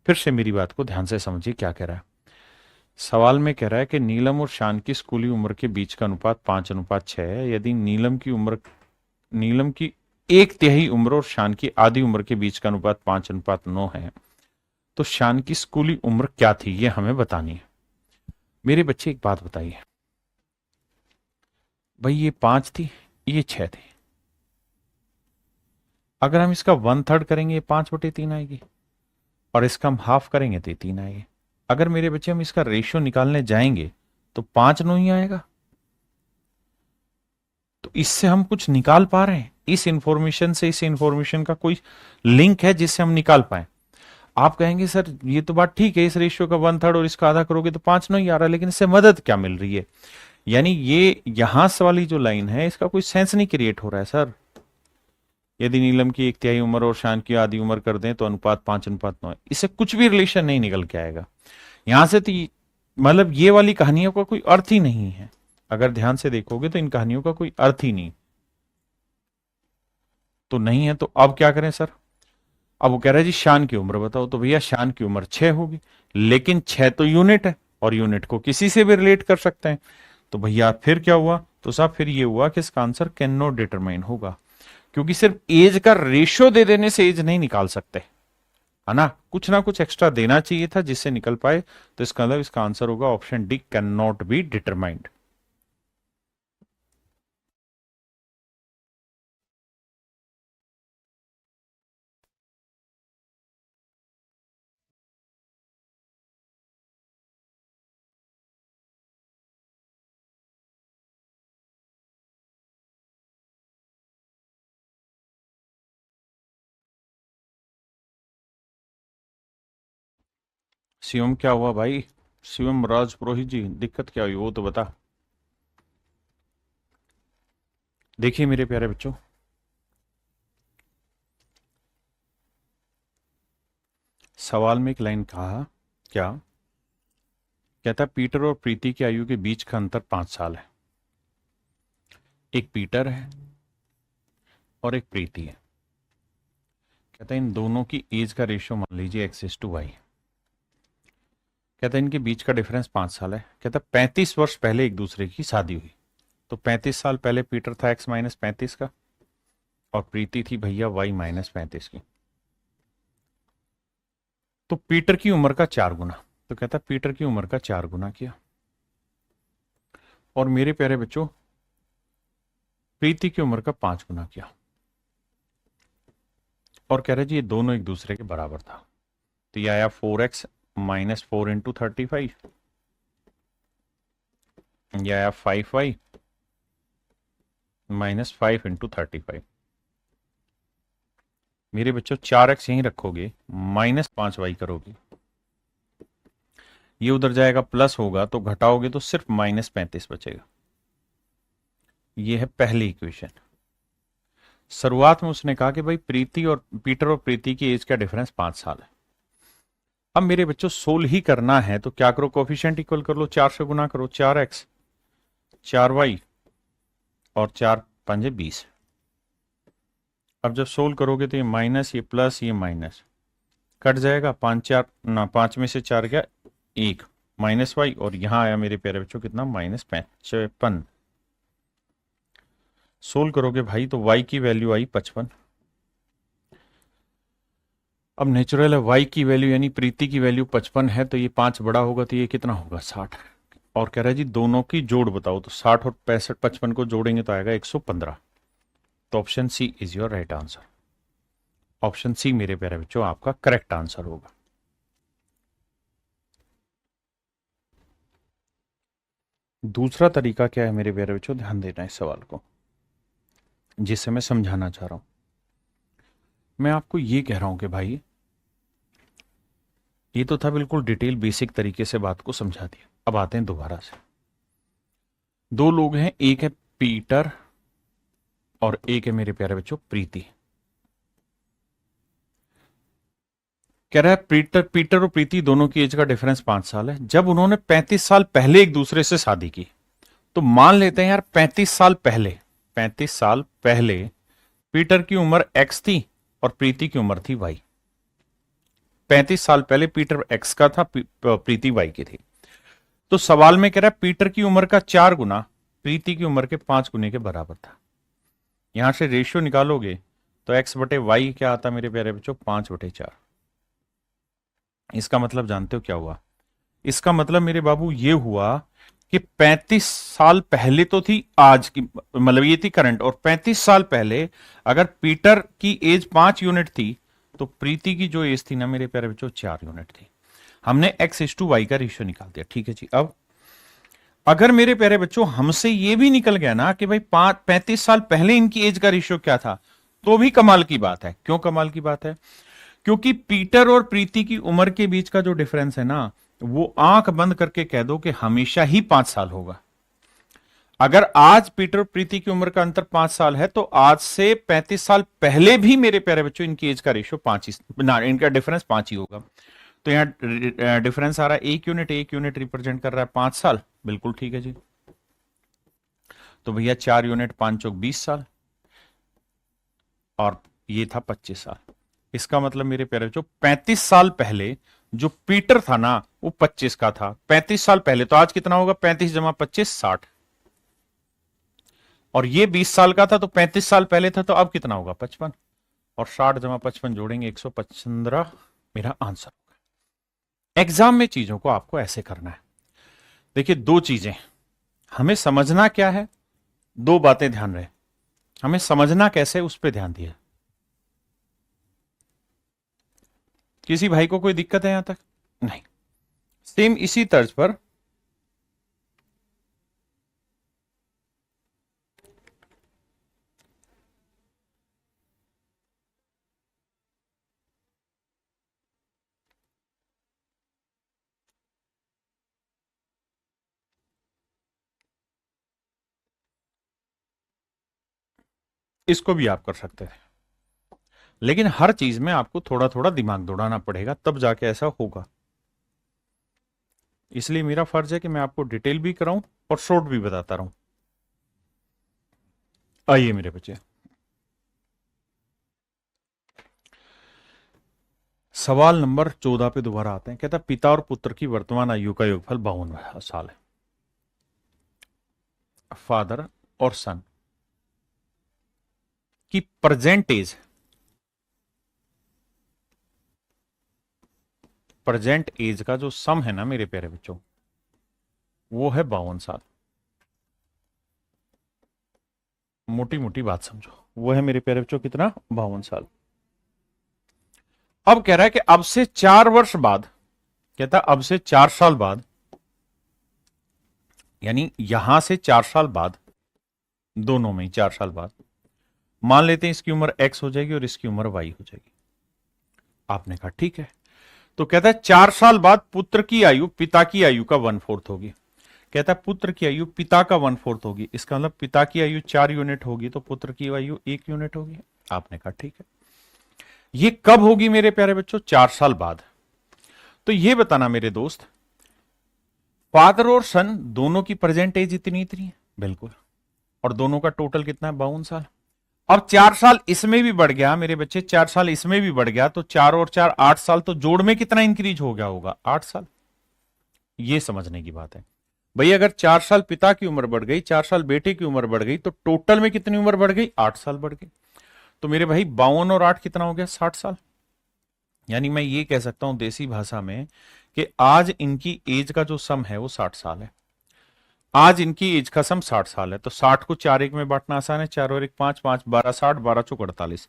फिर से मेरी बात को ध्यान से समझिए क्या कह रहा है। सवाल में कह रहा है कि नीलम और शान की स्कूली उम्र के बीच का अनुपात 5:6 है। यदि नीलम की 1/3 उम्र और शान की आधी उम्र के बीच का अनुपात 5:9 है, तो शान की स्कूली उम्र क्या थी ये हमें बतानी है। मेरे बच्चे एक बात बताइए, भाई ये 5 थी, ये 6 थी, अगर हम इसका 1/3 करेंगे ये 5/3 आएगी, और इसका हम हाफ करेंगे तो ये 3 आएगी। अगर मेरे बच्चे हम इसका रेशियो निकालने जाएंगे तो 5:9 ही आएगा। तो इससे हम कुछ निकाल पा रहे हैं, इस इंफॉर्मेशन से इस इंफॉर्मेशन का कोई लिंक है जिससे हम निकाल पाए। आप कहेंगे सर ये तो बात ठीक है, इस रेशियो का 1/3 और इसका आधा करोगे तो 5:9 ही आ रहा है, लेकिन इससे मदद क्या मिल रही है? यानी ये यहां से वाली जो लाइन है इसका कोई सेंस नहीं क्रिएट हो रहा है सर। यदि नीलम की 1/3 उम्र और शान की आधी उम्र कर दें तो अनुपात 5:9 है, इससे कुछ भी रिलेशन नहीं निकल के आएगा यहां से। तो मतलब ये वाली कहानियों का कोई अर्थ ही नहीं है। अगर ध्यान से देखोगे तो इन कहानियों का कोई अर्थ ही नहीं, तो नहीं है। तो अब क्या करें सर? अब वो कह रहा है जी शान की उम्र बताओ, तो भैया शान की उम्र 6 होगी, लेकिन 6 तो यूनिट है और यूनिट को किसी से भी रिलेट कर सकते हैं। तो भैया फिर क्या हुआ? तो साहब फिर ये हुआ कि इसका आंसर कैन नॉट डिटरमाइन होगा, क्योंकि सिर्फ एज का रेशियो दे देने से एज नहीं निकाल सकते, है ना कुछ एक्स्ट्रा देना चाहिए था जिससे निकल पाए। तो इसका मतलब इसका आंसर होगा option D, can not be determined. Shivam क्या हुआ भाई? शिवम राज पुरोहित जी, दिक्कत क्या हुई वो तो बता। देखिए मेरे प्यारे बच्चों, सवाल में एक लाइन कहा क्या, कहता पीटर और प्रीति की आयु के बीच का अंतर 5 साल है। एक पीटर है और एक प्रीति है। कहता है इन दोनों की एज का रेशियो मान लीजिए x:y। कहता है इनके बीच का डिफरेंस 5 साल है। कहता 35 वर्ष पहले एक दूसरे की शादी हुई। तो 35 साल पहले पीटर था x-35 का और प्रीति थी भैया y-35 की। तो पीटर की उम्र का 4 गुना। तो कहता पीटर की उम्र का 4 गुना किया, और मेरे प्यारे बच्चों प्रीति की उम्र का 5 गुना किया, और कह रहे जी ये दोनों एक दूसरे के बराबर था। तो ये आया 4x - 4 × 35, ये आया 5y - 5 × 35। मेरे बच्चों 4x यहीं रखोगे, -5y करोगे, ये उधर जाएगा प्लस होगा, तो घटाओगे तो सिर्फ -35 बचेगा। ये है पहली इक्वेशन। शुरुआत में उसने कहा कि भाई प्रीति और पीटर और प्रीति की एज का डिफरेंस 5 साल है। अब मेरे बच्चों सोल ही करना है तो क्या करो, कोफिशिएंट इक्वल कर लो, 4 से गुना करो, 4x 4y और 4×5 = 20। अब जब सोल्व करोगे तो ये माइनस, ये प्लस, ये माइनस कट जाएगा, 5 में से 4 गया 1 माइनस वाई, और यहां आया मेरे प्यारे बच्चों कितना, -55। सोल्व करोगे भाई तो y की वैल्यू आई 55। अब नेचुरल है, y की वैल्यू यानी प्रीति की वैल्यू 55 है, तो ये 5 बड़ा होगा तो ये कितना होगा, 60। और कह रहा है जी दोनों की जोड़ बताओ, तो 60 और 55 को जोड़ेंगे तो आएगा 115। तो option C is your right answer. Option C मेरे प्यारे बच्चों आपका करेक्ट आंसर होगा। दूसरा तरीका क्या है मेरे प्यारे बच्चों, ध्यान देना इस सवाल को, जिससे मैं समझाना चाह रहा हूं। मैं आपको ये कह रहा हूं कि भाई ये तो था बिल्कुल डिटेल बेसिक तरीके से बात को समझा दिया। अब आते हैं दोबारा से। दो लोग हैं, एक है पीटर और एक है मेरे प्यारे बच्चों प्रीति। कह रहा है पीटर और प्रीति दोनों की एज का डिफरेंस 5 साल है। जब उन्होंने 35 साल पहले एक दूसरे से शादी की, तो मान लेते हैं यार 35 साल पहले पीटर की उम्र x थी और प्रीति की उम्र थी y। 35 साल पहले पीटर x का था, प्रीति y की थी। तो सवाल में कह रहा है पीटर की उम्र का 4 गुना प्रीति की उम्र के 5 गुने के बराबर था। यहां से रेशियो निकालोगे तो x/y क्या आता मेरे प्यारे बच्चों, 5/4। इसका मतलब जानते हो क्या हुआ? इसका मतलब मेरे बाबू ये हुआ कि 35 साल पहले तो थी आज की, मतलब ये थी करंट, और 35 साल पहले अगर पीटर की एज 5 यूनिट थी तो प्रीति की जो एज थी ना मेरे प्यारे बच्चों 4 यूनिट थी। हमने x/y का रेशियो निकाल दिया, ठीक है जी। अब अगर मेरे प्यारे बच्चों हमसे ये भी निकल गया ना कि भाई 35 साल पहले इनकी एज का रेशियो क्या था, तो भी कमाल की बात है। क्यों कमाल की बात है? क्योंकि पीटर और प्रीति की उम्र के बीच का जो डिफरेंस है ना, वो आंख बंद करके कह दो कि हमेशा ही 5 साल होगा। अगर आज पीटर और प्रीति की उम्र का अंतर 5 साल है, तो आज से 35 साल पहले भी मेरे प्यारे बच्चों इनकी एज का रेशियो 5 ही, ना इनका डिफरेंस 5 ही होगा। तो यहां डिफरेंस आ रहा है 1 यूनिट रिप्रेजेंट कर रहा है 5 साल, बिल्कुल ठीक है जी। तो भैया 4 यूनिट 5 चौक 20 साल, और ये था 25 साल। इसका मतलब मेरे प्यारे बच्चों 35 साल पहले जो पीटर था ना वो 25 का था, 35 साल पहले। तो आज कितना होगा, 35 + 25 60, और ये 20 साल का था तो 35 साल पहले था, तो अब कितना होगा 55, और 60 + 55 जोड़ेंगे 115 मेरा आंसर होगा। एग्जाम में चीजों को आपको ऐसे करना है। देखिए दो चीजें हमें समझना क्या है, दो बातें ध्यान रहे, हमें समझना कैसे उस पर ध्यान दिया। किसी भाई को कोई दिक्कत है यहां तक? नहीं। सेम इसी तर्ज पर इसको भी आप कर सकते हैं, लेकिन हर चीज में आपको थोड़ा थोड़ा दिमाग दौड़ाना पड़ेगा, तब जाके ऐसा होगा। इसलिए मेरा फर्ज है कि मैं आपको डिटेल भी कराऊं और शॉर्ट भी बताता रहूं। आइए मेरे बच्चे, सवाल नंबर 14 पे दोबारा आते हैं। कहता पिता और पुत्र की वर्तमान आयु का योगफल 52 साल है। फादर और सन की प्रेजेंट एज का जो सम है ना मेरे प्यारे बच्चों, वो है 52 साल। मोटी मोटी बात समझो, वो है मेरे प्यारे बच्चों कितना, 52 साल। अब कह रहा है कि अब से 4 वर्ष बाद, कहता अब से 4 साल बाद, यानी यहां से 4 साल बाद, दोनों में 4 साल बाद, मान लेते हैं इसकी उम्र x हो जाएगी और इसकी उम्र y हो जाएगी। आपने कहा ठीक है। तो कहता है 4 साल बाद पुत्र की आयु पिता की आयु का 1/4 होगी। कहता है पुत्र की आयु पिता का 1/4 होगी, इसका मतलब पिता की आयु 4 यूनिट होगी तो पुत्र की आयु 1 यूनिट होगी। आपने कहा ठीक है। ये कब होगी मेरे प्यारे बच्चों? 4 साल बाद। तो ये बताना मेरे दोस्त, फादर और सन दोनों की प्रेजेंट एज इतनी इतनी है, बिल्कुल, और दोनों का टोटल कितना है? 52 साल। अब 4 साल इसमें भी बढ़ गया मेरे बच्चे, 4 साल इसमें भी बढ़ गया, तो 4 और 4 8 साल, तो जोड़ में कितना इंक्रीज हो गया होगा? 8 साल। ये समझने की बात है भाई। अगर 4 साल पिता की उम्र बढ़ गई, 4 साल बेटे की उम्र बढ़ गई, तो टोटल में कितनी उम्र बढ़ गई? 8 साल बढ़ गई। तो मेरे भाई 52 और 8 कितना हो गया? 60 साल। यानी मैं ये कह सकता हूं देसी भाषा में कि आज इनकी एज का जो सम है वो 60 साल है। आज इनकी एज का सम 60 साल है। तो 60 को 4 1 में बांटना आसान है, 4 और 1 5, 5 12 60, 12 चौक 48,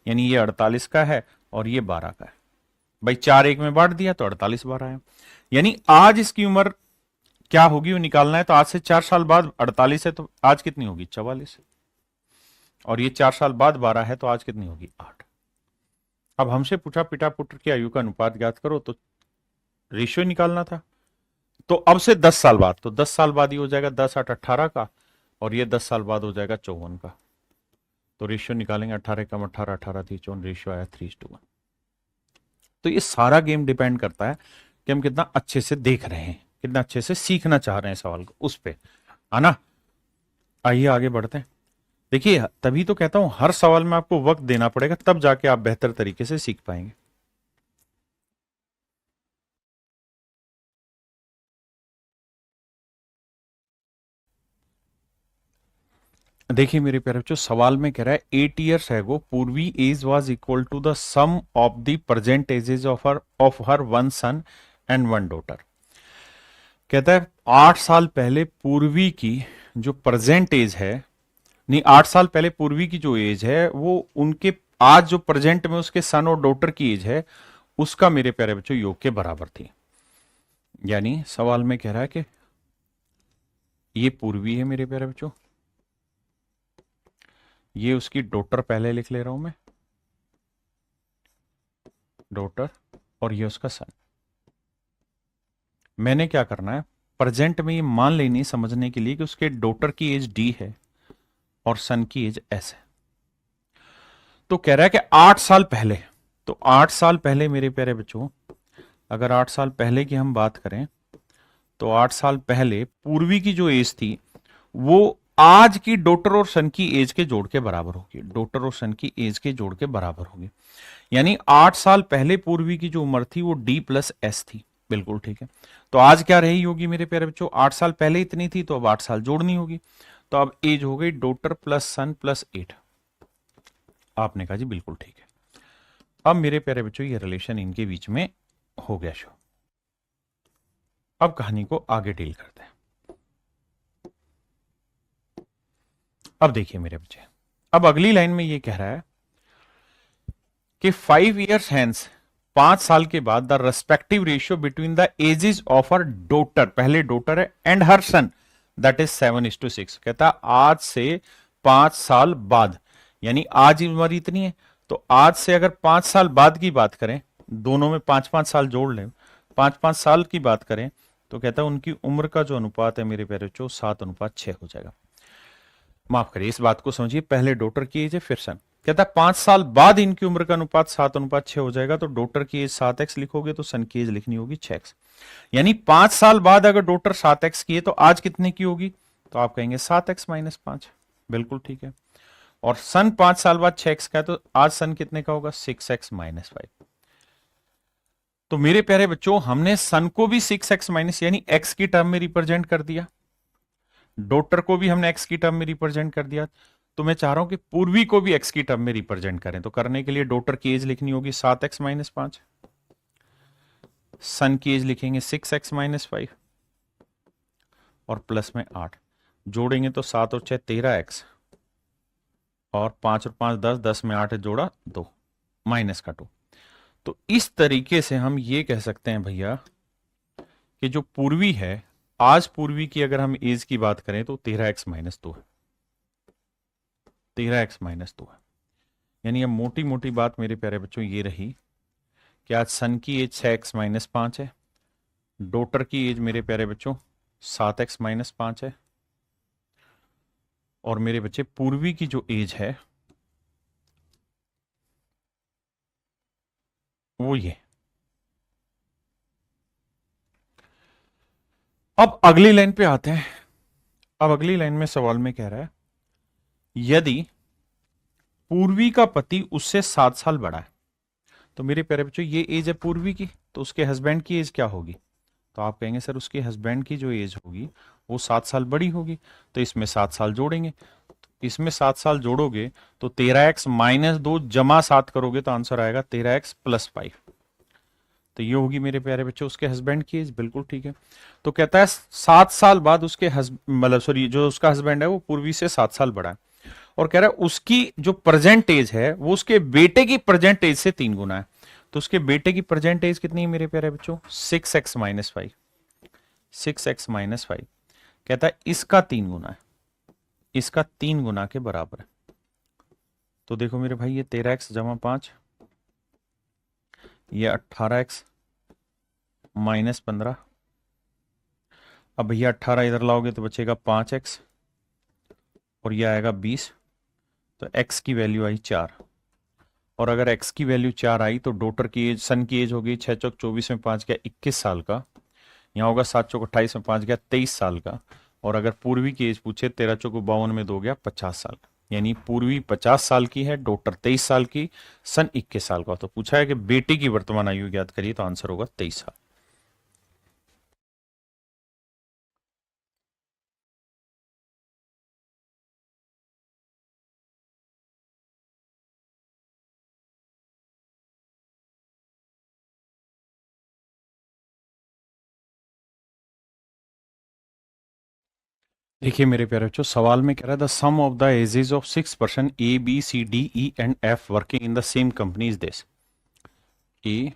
यानी ये 48 का है और ये 12 का है। भाई 4 1 में बांट दिया तो 48 12 है। यानी आज इसकी उम्र क्या होगी वो निकालना है, तो आज से 4 साल बाद 48 है तो आज कितनी होगी? 44। और ये 4 साल बाद 12 है तो आज कितनी होगी? 8। अब हमसे पूछा पिता पुत्र की आयु का अनुपात ज्ञात करो, तो रेशियो निकालना था। तो अब से 10 साल बाद, तो 10 साल बाद ही हो जाएगा 10 8 18 का, और ये 10 साल बाद हो जाएगा 54 का। तो रेशियो निकालेंगे 18 कम 18, 18 थी 54, रेशियो आया 3:1। तो ये सारा गेम डिपेंड करता है कि हम कितना अच्छे से देख रहे हैं, कितना अच्छे से सीखना चाह रहे हैं सवाल को, उस पे आना। आइए आगे बढ़ते हैं। देखिए तभी तो कहता हूं हर सवाल में आपको वक्त देना पड़ेगा, तब जाके आप बेहतर तरीके से सीख पाएंगे। देखिए मेरे प्यारे बच्चों, सवाल में कह रहा है 8 years ago Purvi as was equal to the sum of the present ages of her 1 son and 1 daughter। कहता है 8 साल पहले पूर्वी की जो प्रेजेंट एज है, नहीं 8 साल पहले पूर्वी की जो एज है वो उनके आज जो प्रेजेंट में उसके सन और डॉटर की एज है उसका मेरे प्यारे बच्चों योग के बराबर थी। यानी सवाल में कह रहा है कि ये पूर्वी है मेरे प्यारे बच्चों, ये उसकी डॉटर पहले लिख ले रहा हूं मैं, डॉटर, और ये उसका सन। मैंने क्या करना है, प्रेजेंट में ये मान लेनी समझने के लिए कि उसके डॉटर की एज डी है और सन की एज एस है। तो कह रहा है कि 8 साल पहले, तो 8 साल पहले मेरे प्यारे बच्चों, अगर 8 साल पहले की हम बात करें तो 8 साल पहले पूर्वी की जो एज थी वो आज की डॉटर और सन की एज के जोड़ के बराबर होगी, डॉटर और सन की एज के जोड़ के बराबर होगी। यानी 8 साल पहले पूर्वी की जो उम्र थी वो D+S थी, बिल्कुल ठीक है। तो आज क्या रही होगी मेरे प्यारे बच्चों? 8 साल पहले इतनी थी तो अब 8 साल जोड़नी होगी, तो अब एज हो गई डॉटर प्लस सन प्लस 8। आपने कहा जी बिल्कुल ठीक है। अब मेरे प्यारे बच्चों ये रिलेशन इनके बीच में हो गया शो। अब कहानी को आगे डील करते हैं। अब देखिए मेरे बच्चे, अब अगली लाइन में ये कह रहा है कि 5 years hence, 5 साल के बाद, the respective ratio between the ages of her daughter, पहले डॉटर है, and her son, that is 7:6। कहता आज से 5 साल बाद, यानी आज उम्र इतनी है, तो आज से अगर 5 साल बाद की बात करें, दोनों में 5 5 साल जोड़ लें, 5 5 साल की बात करें, तो कहता है उनकी उम्र का जो अनुपात है मेरे प्यारे बच्चों 7:6 हो जाएगा। माफ करिए, इस बात को समझिए, पहले डॉटर की एज है फिर सन। कहता है 5 साल बाद इनकी उम्र का अनुपात 7:6 हो जाएगा, तो डॉटर की एज 7x लिखोगे तो सन की एज लिखनी होगी 6x। यानी 5 साल बाद अगर डॉटर 7x की है तो आज कितने की होगी? तो आप कहेंगे 7x - 5, बिल्कुल ठीक है। और सन 5 साल बाद 6x का है तो आज सन कितने का होगा? 6x - 5। तो मेरे प्यारे बच्चों हमने सन को भी 6x माइनस यानी x की टर्म में रिप्रेजेंट कर दिया, डॉटर को भी हमने x की टर्म में रिप्रेजेंट कर दिया, तो मैं चाह रहा हूं कि पूर्वी को भी x की टर्म में रिप्रेजेंट करें। तो करने के लिए डॉटर की एज लिखनी होगी 7x - 5, सन की एज लिखेंगे 6x - 5, और प्लस में 8 जोड़ेंगे तो 7 और 6 13x, और 5 और 5 10, 10 में 8 जोड़ा 2, माइनस का 2। तो इस तरीके से हम ये कह सकते हैं भैया कि जो पूर्वी है, आज पूर्वी की अगर हम एज की बात करें तो 13x - 2 है, 13x - 2 है। यानी अब मोटी मोटी बात मेरे प्यारे बच्चों ये रही कि आज सन की एज 6x - 5 है, डॉटर की एज मेरे प्यारे बच्चों 7x-5 है, और मेरे बच्चे पूर्वी की जो एज है वो ये। अब अगली लाइन पे आते हैं। अब अगली लाइन में सवाल में कह रहा है यदि पूर्वी का पति उससे 7 साल बड़ा है, तो मेरे प्यारे बच्चों ये एज है पूर्वी की, तो उसके हस्बैंड की एज क्या होगी? तो आप कहेंगे सर उसके हस्बैंड की जो एज होगी वो 7 साल बड़ी होगी, तो इसमें 7 साल जोड़ेंगे। इसमें 7 साल जोड़ोगे तो 13x-2 जमा 7 करोगे तो आंसर आएगा 13x+5। तो ये होगी मेरे प्यारे बच्चों उसके हस्बैंड की एज। बिल्कुल ठीक है। तो कहता है 7 साल बाद उसके मतलब सॉरी जो उसका हस्बैंड है वो पूर्वी से 7 साल बड़ा है, और कह रहा है उसकी जो प्रेजेंट एज है वो उसके बेटे की प्रेजेंट एज से 3 गुना है। तो उसके बेटे की प्रेजेंट एज कितनी है मेरे प्यारे बच्चों? 6x-5। 6x-5 कहता है इसका 3 गुना है, इसका 3 गुना के बराबर है। तो देखो मेरे भाई ये 13x-5, ये 18x-15। अब भैया 18 इधर लाओगे तो बचेगा 5x, और ये आएगा 20। तो x की वैल्यू आई 4, और अगर x की वैल्यू 4 आई तो डॉटर की एज, सन की एज होगी 6 चौक 24 में 5 गया 21 साल का, यहाँ होगा 7 चौक 28 में 5 गया 23 साल का, और अगर पूर्वी की एज पूछे 13 चौक 52 में 2 गया 50 साल का। यानी पूर्वी 50 साल की है, डॉटर 23 साल की, सन 21 साल का। तो पूछा है कि बेटे की वर्तमान आयु ज्ञात करिए, तो आंसर होगा 23 साल। देखिए मेरे प्यारे बच्चों सवाल में कह रहा है the sum of the ages of 6 person A B C D E and F working in the same company is this. A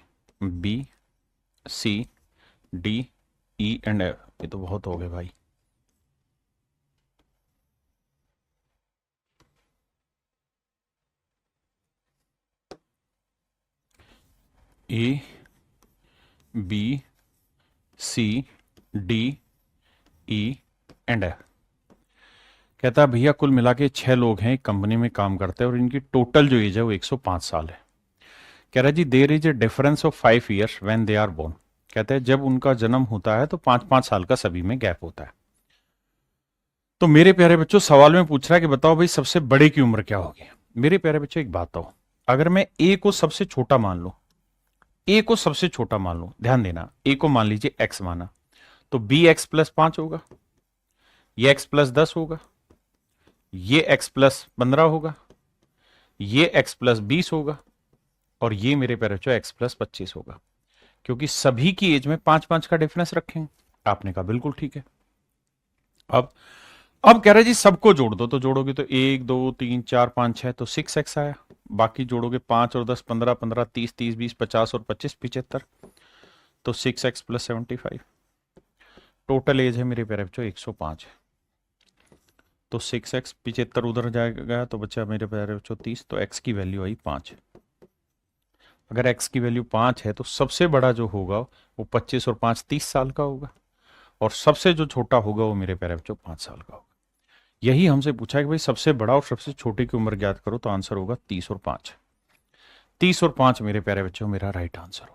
B C D E and F, ये तो बहुत हो गए भाई। A B C D E and F कहता है भैया कुल मिला के 6 लोग हैं, एक कंपनी में काम करते हैं, और इनकी टोटल जो एज है वो 105 साल है। कह रहा है जी there is a difference of 5 years when they are born. कहते हैं जब उनका जन्म होता है तो 5-5 साल का सभी में गैप होता है। तो मेरे प्यारे बच्चों सवाल में पूछ रहा है कि बताओ भाई सबसे बड़े की उम्र क्या होगी। मेरे प्यारे बच्चों एक बात हो, अगर मैं ए को सबसे छोटा मान लूं, ए को सबसे छोटा मान लूं, ध्यान देना ए को मान लीजिए एक्स माना, तो बी x+5 होगा, ये x+10 होगा, ये x+15 होगा, ये x+20 होगा, और ये मेरे प्यारे बच्चों x+25 होगा, क्योंकि सभी की एज में 5-5 का डिफरेंस रखेंगे। आपने कहा बिल्कुल ठीक है। अब कह रहे जी सबको जोड़ दो, तो जोड़ोगे तो 1 2 3 4 5 6, तो 6x आया। बाकी जोड़ोगे 5 और 10 15 15 30 30 20 50 और 25 75, तो 6x+75। टोटल एज है मेरे प्यारे बच्चों 105 है। तो 6x 75 उधर जाएगा तो बचा मेरे प्यारे बच्चों 30, तो x की वैल्यू आई 5। अगर x की वैल्यू 5 है तो सबसे बड़ा जो होगा वो 25 और 5 30 साल का होगा, और सबसे जो छोटा होगा वो मेरे प्यारे बच्चों 5 साल का होगा। यही हमसे पूछा है कि भाई सबसे बड़ा और सबसे छोटे की उम्र ज्ञात करो, तो आंसर होगा 30 और 5। 30 और 5 मेरे प्यारे बच्चों मेरा राइट आंसर होगा।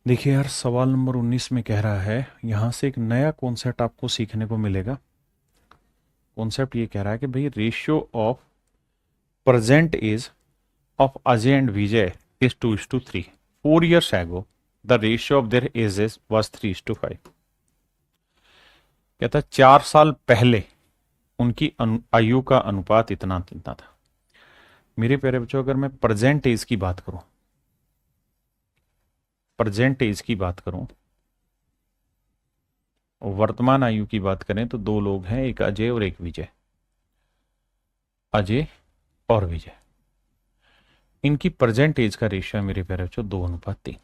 देखिए यार सवाल नंबर 19 में कह रहा है, यहां से एक नया कॉन्सेप्ट आपको सीखने को मिलेगा। कॉन्सेप्ट ये कह रहा है कि भाई ratio of present age of Ajay and Vijay is 2:3। 4 years ago the ratio of their ages was 3:5। कहता है 4 साल पहले उनकी आयु का अनुपात इतना इतना था। मेरे प्यारे बच्चों अगर मैं प्रेजेंट एज की बात करूं, प्रेजेंट एज की बात करूं, वर्तमान आयु की बात करें तो 2 लोग हैं, एक अजय और एक विजय। अजय और विजय, इनकी प्रेजेंट एज का रेशियो है मेरे प्यारे बच्चों 2:3।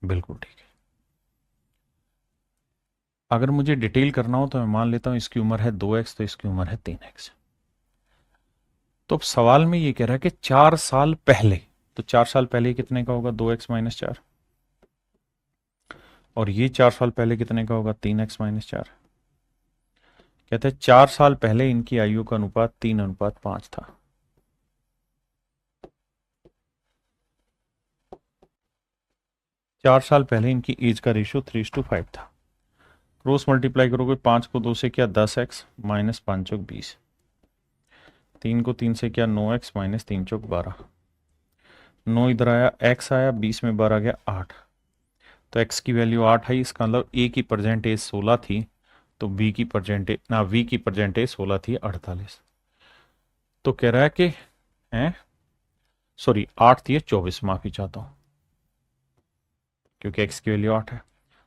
बिल्कुल ठीक है। अगर मुझे डिटेल करना हो तो मैं मान लेता हूं इसकी उम्र है 2x तो इसकी उम्र है 3x। तो अब सवाल में ये कह रहा है कि 4 साल पहले, तो 4 साल पहले कितने का होगा? 2x - 4। और ये 4 साल पहले कितने का होगा? 3x - 4। कहते हैं 4 साल पहले इनकी आयु का अनुपात 3:5 था। 4 साल पहले इनकी एज का रेशियो 3:5 था। क्रॉस मल्टीप्लाई करोगे, 5 को 2 से किया 10x माइनस 5 चौक 20, 3 को 3 से किया 9x माइनस 3 चौक 12, 9 इधर आया, x आया, 20 में 12 गया 8, तो x की वैल्यू 8 आई। इसका मतलब a की परसेंटेज 16 थी, तो b की परसेंटेज v की परसेंटेज 16 थी 48। तो कह रहा है कि सॉरी 8 थी 24, माफी चाहता हूं क्योंकि x की वैल्यू 8 है।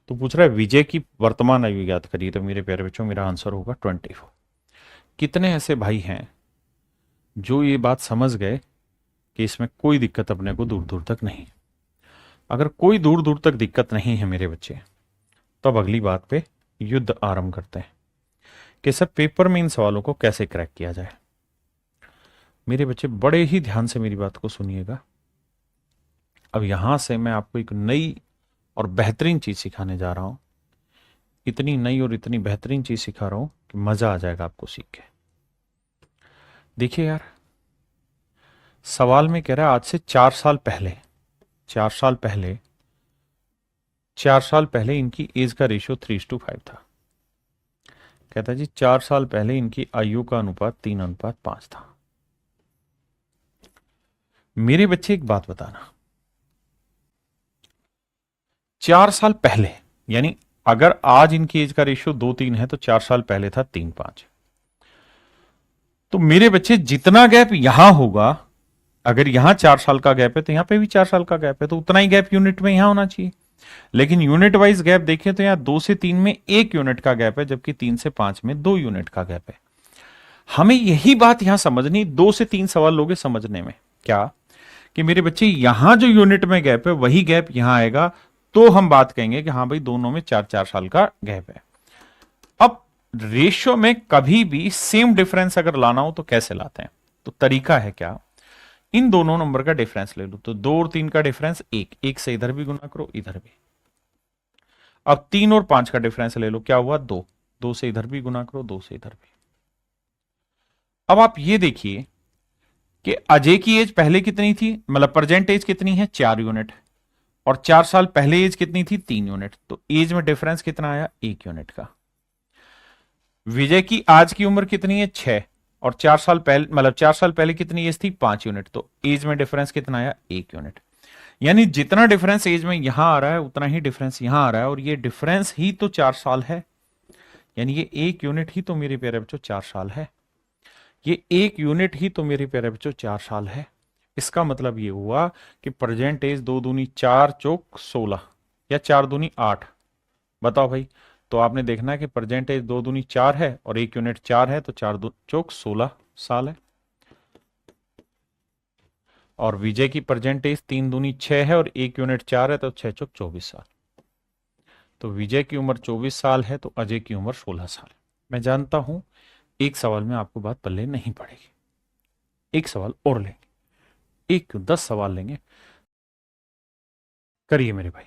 तो पूछ रहा है विजय की वर्तमान आयु ज्ञात करिए। तो मेरे प्यारे बच्चों मेरा आंसर होगा 24। कितने ऐसे भाई हैं जो ये बात समझ गए कि इसमें कोई दिक्कत अपने को दूर दूर तक नहीं? अगर कोई दूर दूर तक दिक्कत नहीं है मेरे बच्चे, तब अगली बात पे युद्ध आरंभ करते हैं कि सब पेपर में इन सवालों को कैसे क्रैक किया जाए। मेरे बच्चे बड़े ही ध्यान से मेरी बात को सुनिएगा। अब यहां से मैं आपको एक नई और बेहतरीन चीज सिखाने जा रहा हूं। इतनी नई और इतनी बेहतरीन चीज सिखा रहा हूं कि मजा आ जाएगा आपको सीख के। देखिए यार, सवाल में कह रहा है आज से 4 साल पहले, 4 साल पहले, 4 साल पहले इनकी एज का रेशियो 3:5 था। कहता है जी 4 साल पहले इनकी आयु का अनुपात 3:5 था। मेरे बच्चे एक बात बताना, 4 साल पहले यानी अगर आज इनकी एज का रेशियो 2-3 है तो 4 साल पहले था 3-5। तो मेरे बच्चे जितना गैप यहां होगा, अगर यहां 4 साल का गैप है तो यहां पे भी 4 साल का गैप है, तो उतना ही गैप यूनिट में यहां होना चाहिए। लेकिन यूनिट वाइज गैप देखें तो यहां 2 से 3 में 1 यूनिट का गैप है, जबकि 3 से 5 में 2 यूनिट का गैप है। हमें यही बात यहां समझनी, 2 से 3 सवाल लोगे समझने में। क्या कि मेरे बच्चे यहां जो यूनिट में गैप है वही गैप यहां आएगा, तो हम बात कहेंगे कि हाँ भाई दोनों में 4-4 साल का गैप है। अब रेशियो में कभी भी सेम डिफरेंस अगर लाना हो तो कैसे लाते हैं? तो तरीका है क्या, इन दोनों नंबर का डिफरेंस ले लो। तो 2 और 3 का डिफरेंस 1, 1 से इधर भी गुना करो इधर भी। अब 3 और 5 का डिफरेंस ले लो, क्या हुआ 2, 2 से इधर भी गुना करो 2 से इधर भी। अब आप ये देखिए कि अजय की एज पहले कितनी थी, मतलब प्रेजेंट एज कितनी है 4 यूनिट, और 4 साल पहले एज कितनी थी 3 यूनिट, तो एज में डिफरेंस कितना आया 1 यूनिट का। विजय की आज की उम्र कितनी है 6, और 4 साल पहले मतलब 4 साल पहले कितनी एज थी 5 यूनिट, तो एज में डिफरेंस कितना आया 1 यूनिट। यानी जितना डिफरेंस एज में यहां आ रहा है उतना ही डिफरेंस यहां आ रहा है, और ये डिफरेंस ही तो 4 साल है। यानी ये 1 यूनिट ही तो मेरे प्यारे बच्चों 4 साल है। ये 1 यूनिट ही तो मेरे प्यारे बच्चों 4 साल है। इसका मतलब ये हुआ कि प्रेजेंट एज 2 दूनी 4 चौक 16 या 4 दूनी 8। बताओ भाई, तो आपने देखना है कि प्रेजेंट एज 2 दूनी 4 है और 1 यूनिट 4 है, तो 4 चौक 16 साल है। और विजय की प्रेजेंट एज 3 दूनी 6 है और 1 यूनिट 4 है, तो 6 चौक 24 साल। तो विजय की उम्र 24 साल है, तो अजय की उम्र 16 साल है। मैं जानता हूं एक सवाल में आपको बात पल्ले नहीं पड़ेगी, एक सवाल और लेंगे, एक क्यों 10 सवाल लेंगे। करिए मेरे भाई।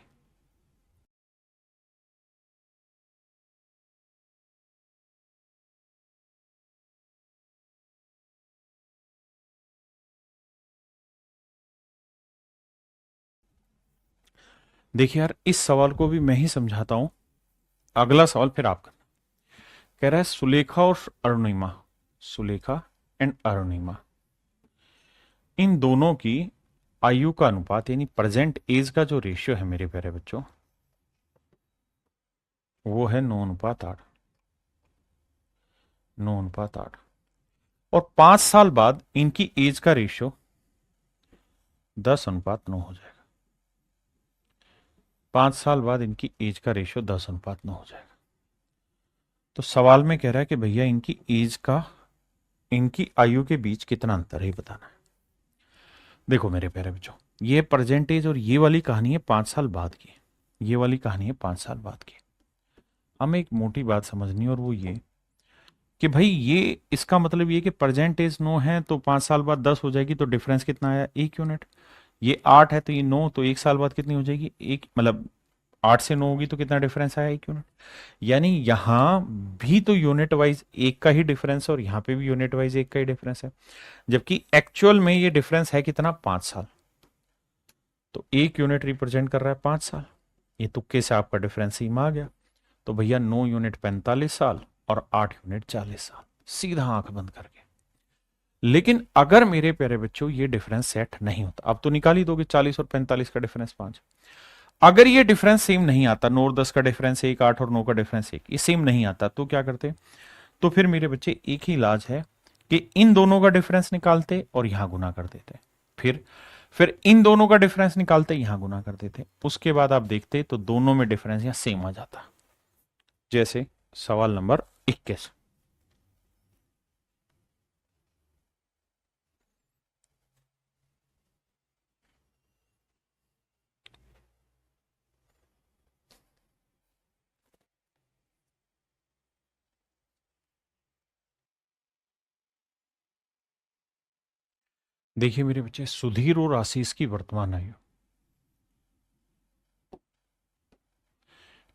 देखिए यार, इस सवाल को भी मैं ही समझाता हूं, अगला सवाल फिर आप करना। कह रहा है सुलेखा और अरुणिमा, सुलेखा एंड अरुणिमा, इन दोनों की आयु का अनुपात यानी प्रेजेंट एज का जो रेशियो है मेरे प्यारे बच्चों, वो है 9:8, 9:8। और 5 साल बाद इनकी एज का रेशियो 10:9 हो जाएगा। 5 साल बाद इनकी एज का रेशियो 10:9 हो जाएगा। तो सवाल में कह रहा है कि भैया इनकी एज का, इनकी आयु के बीच कितना अंतर है बताना है। देखो मेरे प्यारे बच्चों, ये प्रेजेंट एज और ये वाली कहानी है 5 साल बाद की। ये वाली कहानी है 5 साल बाद की। हमें एक मोटी बात समझनी है, और वो ये कि भाई ये इसका मतलब ये कि प्रेजेंट एज 9 है तो 5 साल बाद 10 हो जाएगी, तो डिफरेंस कितना आया? 1 यूनिट। ये 8 है तो ये 9, तो 1 साल बाद कितनी हो जाएगी? एक, मतलब 8 से 9 होगी तो कितना डिफरेंस आया? 1 यूनिट। यानी यहां भी तो यूनिट वाइज एक का ही डिफरेंस है, और यहां पे भी यूनिट वाइज एक का ही डिफरेंस है, जबकि एक्चुअल में ये डिफरेंस है कितना? 5 साल। तो 1 यूनिट रिप्रेजेंट कर रहा है 5 साल। ये तुक्के से आपका डिफरेंस सेम आ गया। तो भैया 9 यूनिट 45 साल और 8 यूनिट 40 साल, सीधा आंख बंद करके। लेकिन अगर मेरे प्यारे बच्चों ये डिफरेंस सेट नहीं होता, अब तो निकाल ही दोगे 40 और 45 का डिफरेंस 5। अगर ये डिफरेंस सेम नहीं आता, 9 और 10 का डिफरेंस 1, 8 और 9 का डिफरेंस 1, ये सेम नहीं आता, तो क्या करते? तो फिर मेरे बच्चे एक ही इलाज है कि इन दोनों का डिफरेंस निकालते और यहां गुना कर देते। फिर इन दोनों का डिफरेंस निकालते, यहां गुना कर देते। उसके बाद आप देखते तो दोनों में डिफरेंस यहां सेम आ जाता। जैसे सवाल नंबर 21। देखिए मेरे बच्चे, सुधीर और आशीष की वर्तमान आयु।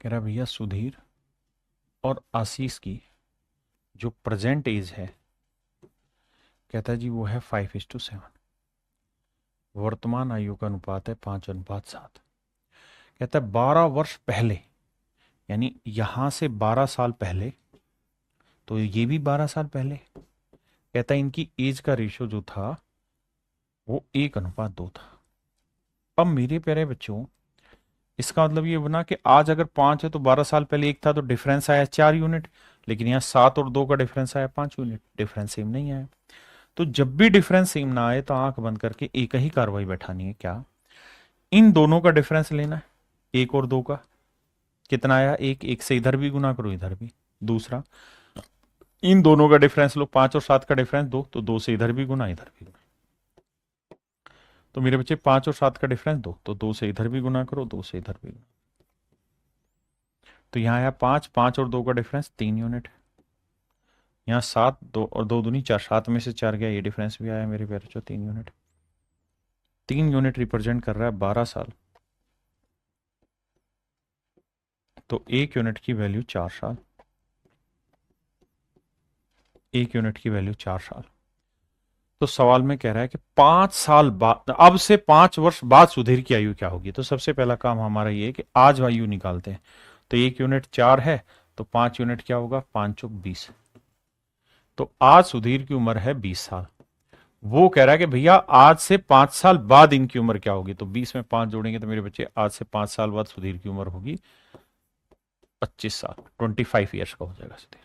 कह रहा भैया सुधीर और आशीष की जो प्रेजेंट एज है, कहता है जी वो है 5:7। वर्तमान आयु का अनुपात है 5:7। कहता है 12 वर्ष पहले, यानी यहां से 12 साल पहले, तो ये भी 12 साल पहले। कहता है इनकी एज का रेशियो जो था वो 1:2 था। अब मेरे प्यारे बच्चों, इसका मतलब ये बना कि आज अगर 5 है तो 12 साल पहले 1 था, तो डिफरेंस आया 4 यूनिट। लेकिन यहाँ 7 और 2 का डिफरेंस आया 5 यूनिट, डिफरेंस सेम नहीं आया। तो जब भी डिफरेंस सेम ना आए तो आंख बंद करके एक ही कार्रवाई बैठानी है। क्या? इन दोनों का डिफरेंस लेना है, 1 और 2 का। कितना आया? 1 से इधर भी गुना करो, इधर भी। दूसरा, इन दोनों का डिफरेंस लो, 5 और 7 का डिफरेंस 2, तो 2 से इधर भी गुना, इधर भी गुना। तो मेरे बच्चे 5 और 7 का डिफरेंस 2, तो 2 से इधर भी गुना करो, 2 से इधर भी गुना। तो यहाँ आया 5, 5 और 2 का डिफरेंस 3 यूनिट। यहाँ 7, 2 और 2 दूनी 4, 7 में से 4 गया, ये डिफरेंस भी आया मेरे प्यारे बच्चों 3 यूनिट। 3 यूनिट रिप्रेजेंट कर रहा है 12 साल। तो 1 यूनिट की वैल्यू 4 साल। 1 यूनिट की वैल्यू 4 साल। तो सवाल में कह रहा है कि 5 साल बाद, अब से 5 वर्ष बाद सुधीर की आयु क्या होगी। तो सबसे पहला काम हमारा ये है कि आज आयु निकालते हैं। तो 1 यूनिट 4 है, तो 5 यूनिट क्या होगा? 5×20। तो आज सुधीर की उम्र है 20 साल। वो कह रहा है कि भैया आज से 5 साल बाद इनकी उम्र क्या होगी। तो 20 में 5 जोड़ेंगे तो मेरे बच्चे आज से 5 साल बाद सुधीर की उम्र होगी 25 साल, 25 ईयर्स का हो जाएगा सुधीर।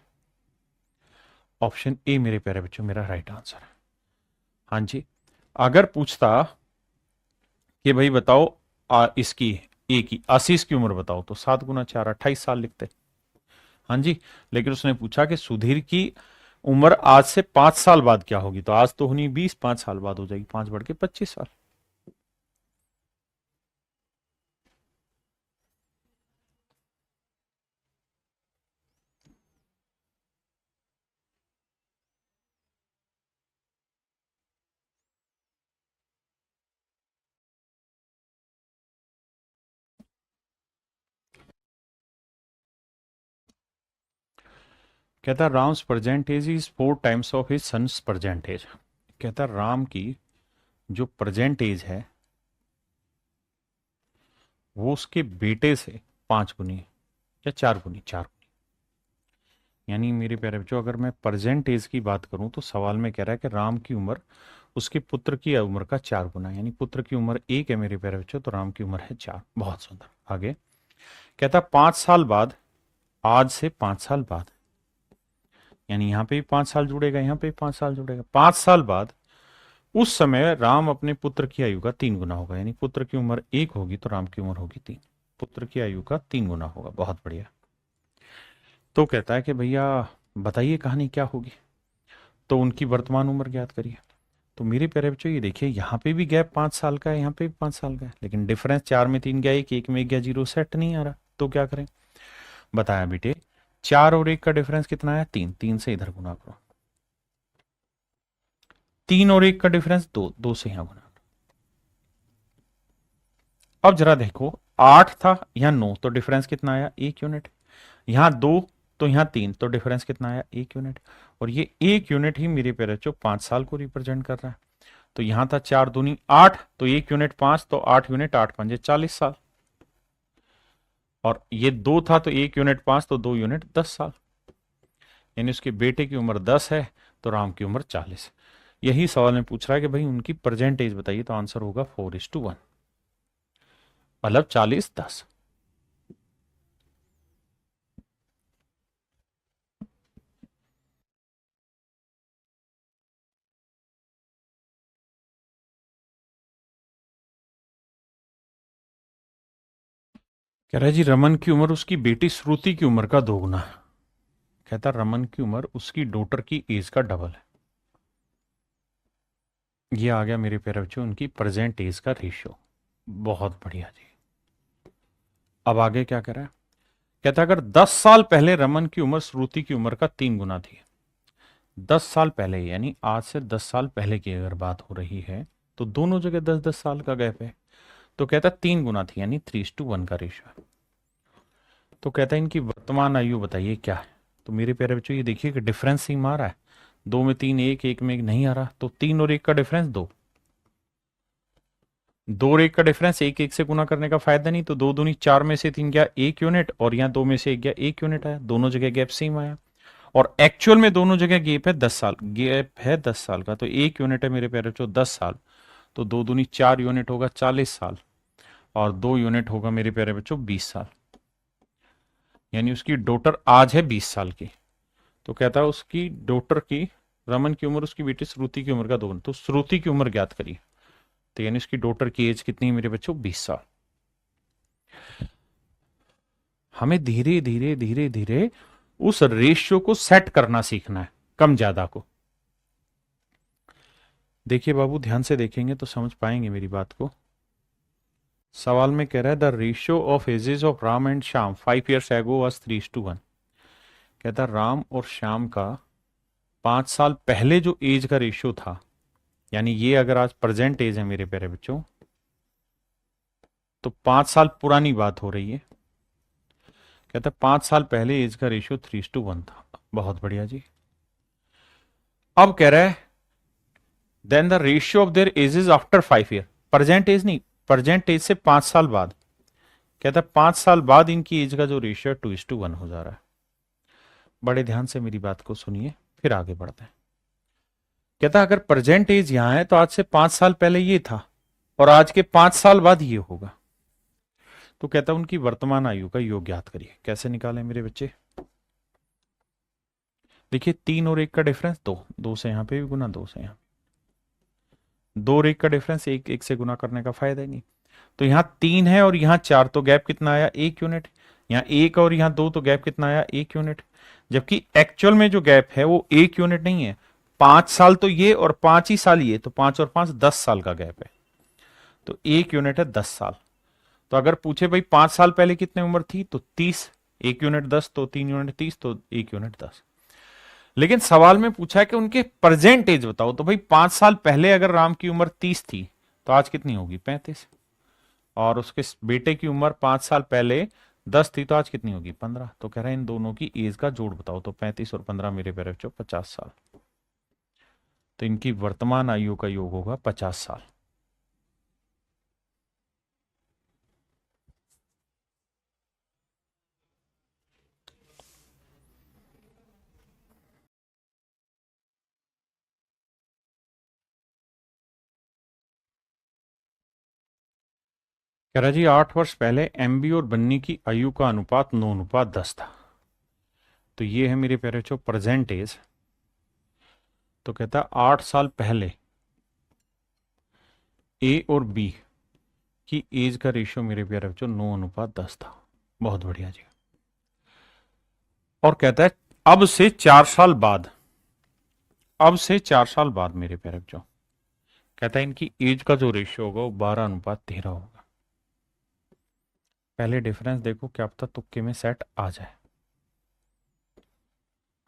ऑप्शन ए मेरे प्यारे बच्चों मेरा राइट आंसर है। हाँ जी, अगर पूछता कि भाई बताओ इसकी ए की, आशीष की उम्र बताओ, तो 7×4 28 साल लिखते। हाँ जी, लेकिन उसने पूछा कि सुधीर की उम्र आज से 5 साल बाद क्या होगी। तो आज तो होनी 20, 5 साल बाद हो जाएगी 5 बढ़ के 25 साल। कहता Ram's present age is 4 times of his son's present age. कहता राम की जो प्रेजेंट एज है वो उसके बेटे से 5 गुनी या 4 गुनी, 4 गुनी। यानी मेरे प्यारे बच्चों, अगर मैं प्रेजेंट एज की बात करूं तो सवाल में कह रहा है कि राम की उम्र उसके पुत्र की उम्र का 4 गुना, यानी पुत्र की उम्र 1 है मेरे प्यारे बच्चों, तो राम की उम्र है 4। बहुत सुंदर। आगे कहता 5 साल बाद, आज से 5 साल बाद, यानी यहां पे भी 5 साल जुड़ेगा, यहां पे भी 5 साल जुड़ेगा। 5 साल बाद उस समय राम अपने पुत्र की आयु का 3 गुना होगा, यानी पुत्र की उम्र 1 होगी तो राम की उम्र होगी 3। पुत्र की आयु का 3 गुना होगा। बहुत बढ़िया। तो कहता है कि भैया बताइए कहानी क्या होगी। तो उनकी वर्तमान उम्र ज्ञात करिए। तो मेरे प्यारे बच्चों ये देखिए यहाँ पे भी गैप 5 साल का है, यहाँ पे भी 5 साल का है, लेकिन डिफरेंस 4 में 3 गया, एक में 1 गया, 0 सेट नहीं आ रहा। तो क्या करें, बताया बेटे 4 और 1 का डिफरेंस कितना है, 3, 3 से इधर गुना करो, 3 और 1 का डिफरेंस 2, 2 से यहां गुना। अब जरा देखो 8 था यहां 9, तो डिफरेंस कितना आया, 1 यूनिट। यहां 2 तो यहां 3, तो डिफरेंस कितना आया, 1 यूनिट। और ये 1 यूनिट ही मेरे प्यारे बच्चों 5 साल को रिप्रेजेंट कर रहा है। तो यहां था 4 दूनी 8, तो 1 यूनिट 5, तो 8 यूनिट 8 पंजे 40 साल। और ये 2 था तो 1 यूनिट 5, तो 2 यूनिट 10 साल। यानी उसके बेटे की उम्र 10 है तो राम की उम्र 40। यही सवाल में पूछ रहा है कि भाई उनकी प्रेजेंट एज बताइए, तो आंसर होगा 4:1, मतलब 40:10। कह रहा है जी रमन की उम्र उसकी बेटी श्रुति की उम्र का दोगुना है। कहता रमन की उम्र उसकी डॉटर की एज का डबल है। ये आ गया मेरे प्यारे बच्चों उनकी प्रेजेंट एज का रेशियो। बहुत बढ़िया जी। अब आगे क्या कह रहा है, कहता अगर 10 साल पहले रमन की उम्र श्रुति की उम्र का 3 गुना थी, 10 साल पहले यानी आज से 10 साल पहले की अगर बात हो रही है, तो दोनों जगह 10-10 साल का गैप है। तो कहता 3 गुना थी यानी 3:1 का रेशियो है। तो कहता है इनकी वर्तमान आयु बताइए क्या है। तो मेरे प्यारे बच्चों ये देखिए कि डिफरेंस ही मार रहा है, 2 में 3 1, 1 में 1 नहीं आ रहा, तो 3 और 1 का डिफरेंस 2, 2 और 1 का डिफरेंस 1 1 से गुना करने का फायदा नहीं, तो 2 दूनी 4 में से 3 गया 1 यूनिट, और यहाँ 2 में से 1 गया 1 यूनिट आया, दोनों जगह गैप सेम आया। और एक्चुअल में दोनों जगह गैप है 10 साल, गैप है 10 साल का, तो 1 यूनिट है मेरे प्यारे बच्चों 10 साल, तो 2 दूनी 4 यूनिट होगा 40 साल, और 2 यूनिट होगा मेरे प्यारे बच्चों 20 साल। यानी उसकी डॉटर आज है 20 साल की। तो कहता है उसकी डॉटर की, रमन की उम्र उसकी बेटी श्रुति की उम्र का दोगुना, तो श्रुति की उम्र ज्ञात करिए। तो यानी उसकी डॉटर की एज कितनी है मेरे बच्चों, 20 साल। हमें धीरे धीरे धीरे धीरे उस रेशियो को सेट करना सीखना है, कम ज्यादा को। देखिए बाबू ध्यान से देखेंगे तो समझ पाएंगे मेरी बात को। सवाल में कह रहा है the ratio of ages of Ram and Shyam 5 years ago was 3:1। कहता राम और श्याम का 5 साल पहले जो एज का रेशियो था, यानी ये अगर आज प्रेजेंट एज है मेरे प्यारे बच्चों, तो 5 साल पुरानी बात हो रही है। कहता 5 साल पहले एज का रेशियो 3:1 था। बहुत बढ़िया जी। अब कह रहा है then the ratio of their ages after 5 year, present age नहीं, प्रेजेंट एज से 5 साल बाद। कहता 5 साल बाद इनकी एज का जो रेशियो 2:1 हो जा रहा है। बड़े ध्यान से मेरी बात को सुनिए, फिर आगे बढ़ते हैं। कहता अगर प्रेजेंट एज यहां है तो आज से 5 साल पहले ये था, और आज के 5 साल बाद ये होगा। तो कहता उनकी वर्तमान आयु का योग ज्ञात करिए। कैसे निकालें मेरे बच्चे, देखिए 3 और 1 का डिफरेंस 2, 2 से यहां पे भी गुना, 2 से यहां, 2 और 1 का डिफरेंस 1 1 से गुना करने का फायदा ही नहीं। तो यहां 3 है और यहां 4, तो गैप कितना आया, 1 यूनिट। यहां 1 और यहां 2, तो गैप कितना आया, 1 यूनिट। जबकि एक्चुअल में जो गैप है वो 1 यूनिट नहीं है, 5 साल तो ये और 5 ही साल ये, तो 5 और 5 10 साल का गैप है। तो 1 यूनिट है 10 साल। तो अगर पूछे भाई 5 साल पहले कितनी उम्र थी, तो 30, 1 यूनिट 10, तो 3 यूनिट 30, तो 1 यूनिट 10। लेकिन सवाल में पूछा है कि उनके प्रेजेंट एज बताओ, तो भाई 5 साल पहले अगर राम की उम्र 30 थी तो आज कितनी होगी, 35। और उसके बेटे की उम्र 5 साल पहले 10 थी तो आज कितनी होगी, 15। तो कह रहे हैं इन दोनों की एज का जोड़ बताओ, तो 35 और 15 मेरे प्यारे बच्चों 50 साल। तो इनकी वर्तमान आयु का योग होगा 50 साल। कह रहा जी 8 वर्ष पहले एमबी और बन्नी की आयु का अनुपात 9:10 था। तो ये है मेरे प्यारे बच्चों प्रेजेंट एज। तो कहता 8 साल पहले ए और बी की एज का रेशियो मेरे प्यारे बच्चों 9:10 था। बहुत बढ़िया जी। और कहता है अब से 4 साल बाद, अब से 4 साल बाद मेरे प्यारे बच्चों कहता है इनकी एज का जो रेशियो होगा वो 12:13 होगा। पहले डिफरेंस देखो, क्या पता तुक्के में सेट आ जाए।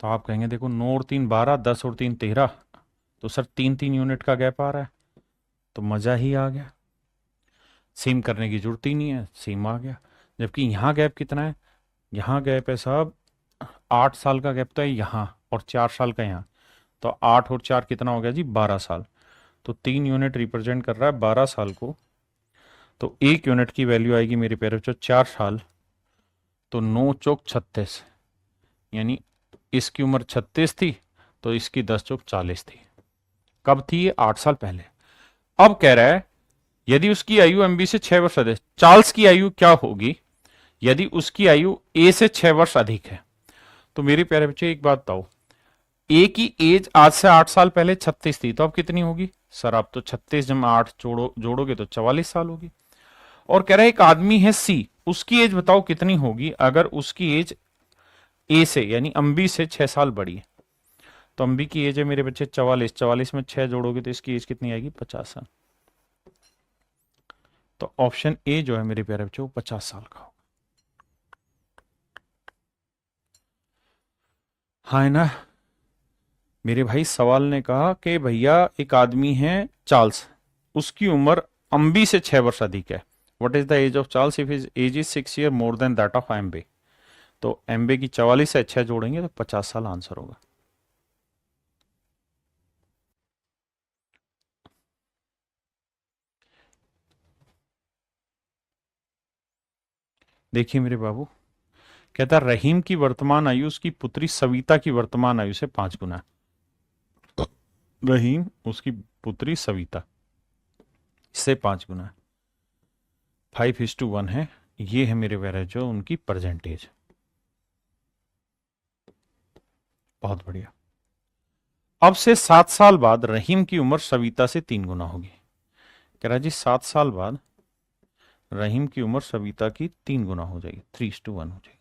तो आप कहेंगे देखो 9 और 3 12, 10 और 3 13, तो सर 3-3 यूनिट का गैप आ रहा है, तो मजा ही आ गया, सेम करने की जरूरत ही नहीं है, सेम आ गया। जबकि यहाँ गैप कितना है, यहाँ गैप है साहब 8 साल का गैप तो है यहाँ, और 4 साल का यहाँ, तो 8 और 4 कितना हो गया जी 12 साल। तो 3 यूनिट रिप्रेजेंट कर रहा है 12 साल को, तो 1 यूनिट की वैल्यू आएगी मेरे प्यारे बच्चों 4 साल, तो 9 चौक 36, यानी इसकी उम्र 36 थी, तो इसकी 10 चौक 40 थी। कब थी ये, 8 साल पहले। अब कह रहा है यदि उसकी आयु एमबी से 6 वर्ष अधिक, चार्ल्स की आयु क्या होगी यदि उसकी आयु ए से 6 वर्ष अधिक है। तो मेरे प्यारे बच्चे एक बात बताओ, ए की एज आज से 8 साल पहले 36 थी, तो अब कितनी होगी सर, आप तो 36 जब 8 जोड़ोगे तो 44 साल होगी। और कह रहा है एक आदमी है सी, उसकी एज बताओ कितनी होगी अगर उसकी एज ए से यानी अम्बी से 6 साल बड़ी है। तो अम्बी की एज है मेरे बच्चे 44, 44 में 6 जोड़ोगे तो इसकी एज कितनी आएगी 50 साल। तो ऑप्शन ए जो है मेरे प्यारे बच्चों 50 साल का होगा। हाँ है ना मेरे भाई, सवाल ने कहा कि भैया एक आदमी है चार्ल्स, उसकी उम्र अम्बी से 6 वर्ष अधिक है। What is the age of Charles if his age is 6 year more than that of Ambe. तो एम्बे की 44 से 6 जोड़ेंगे तो 50 साल आंसर होगा। देखिए मेरे बाबू, कहता है रहीम की वर्तमान आयु उसकी पुत्री सविता की वर्तमान आयु से 5 गुना है। रहीम उसकी पुत्री सविता से 5 गुना है, 5:1 है। ये है मेरे प्यारे जो उनकी परसेंटेज। बहुत बढ़िया। अब से 7 साल बाद रहीम की उम्र सविता से 3 गुना होगी। कह रहा जी 7 साल बाद रहीम की उम्र सविता की 3 गुना हो जाएगी, 3:1 हो जाएगी।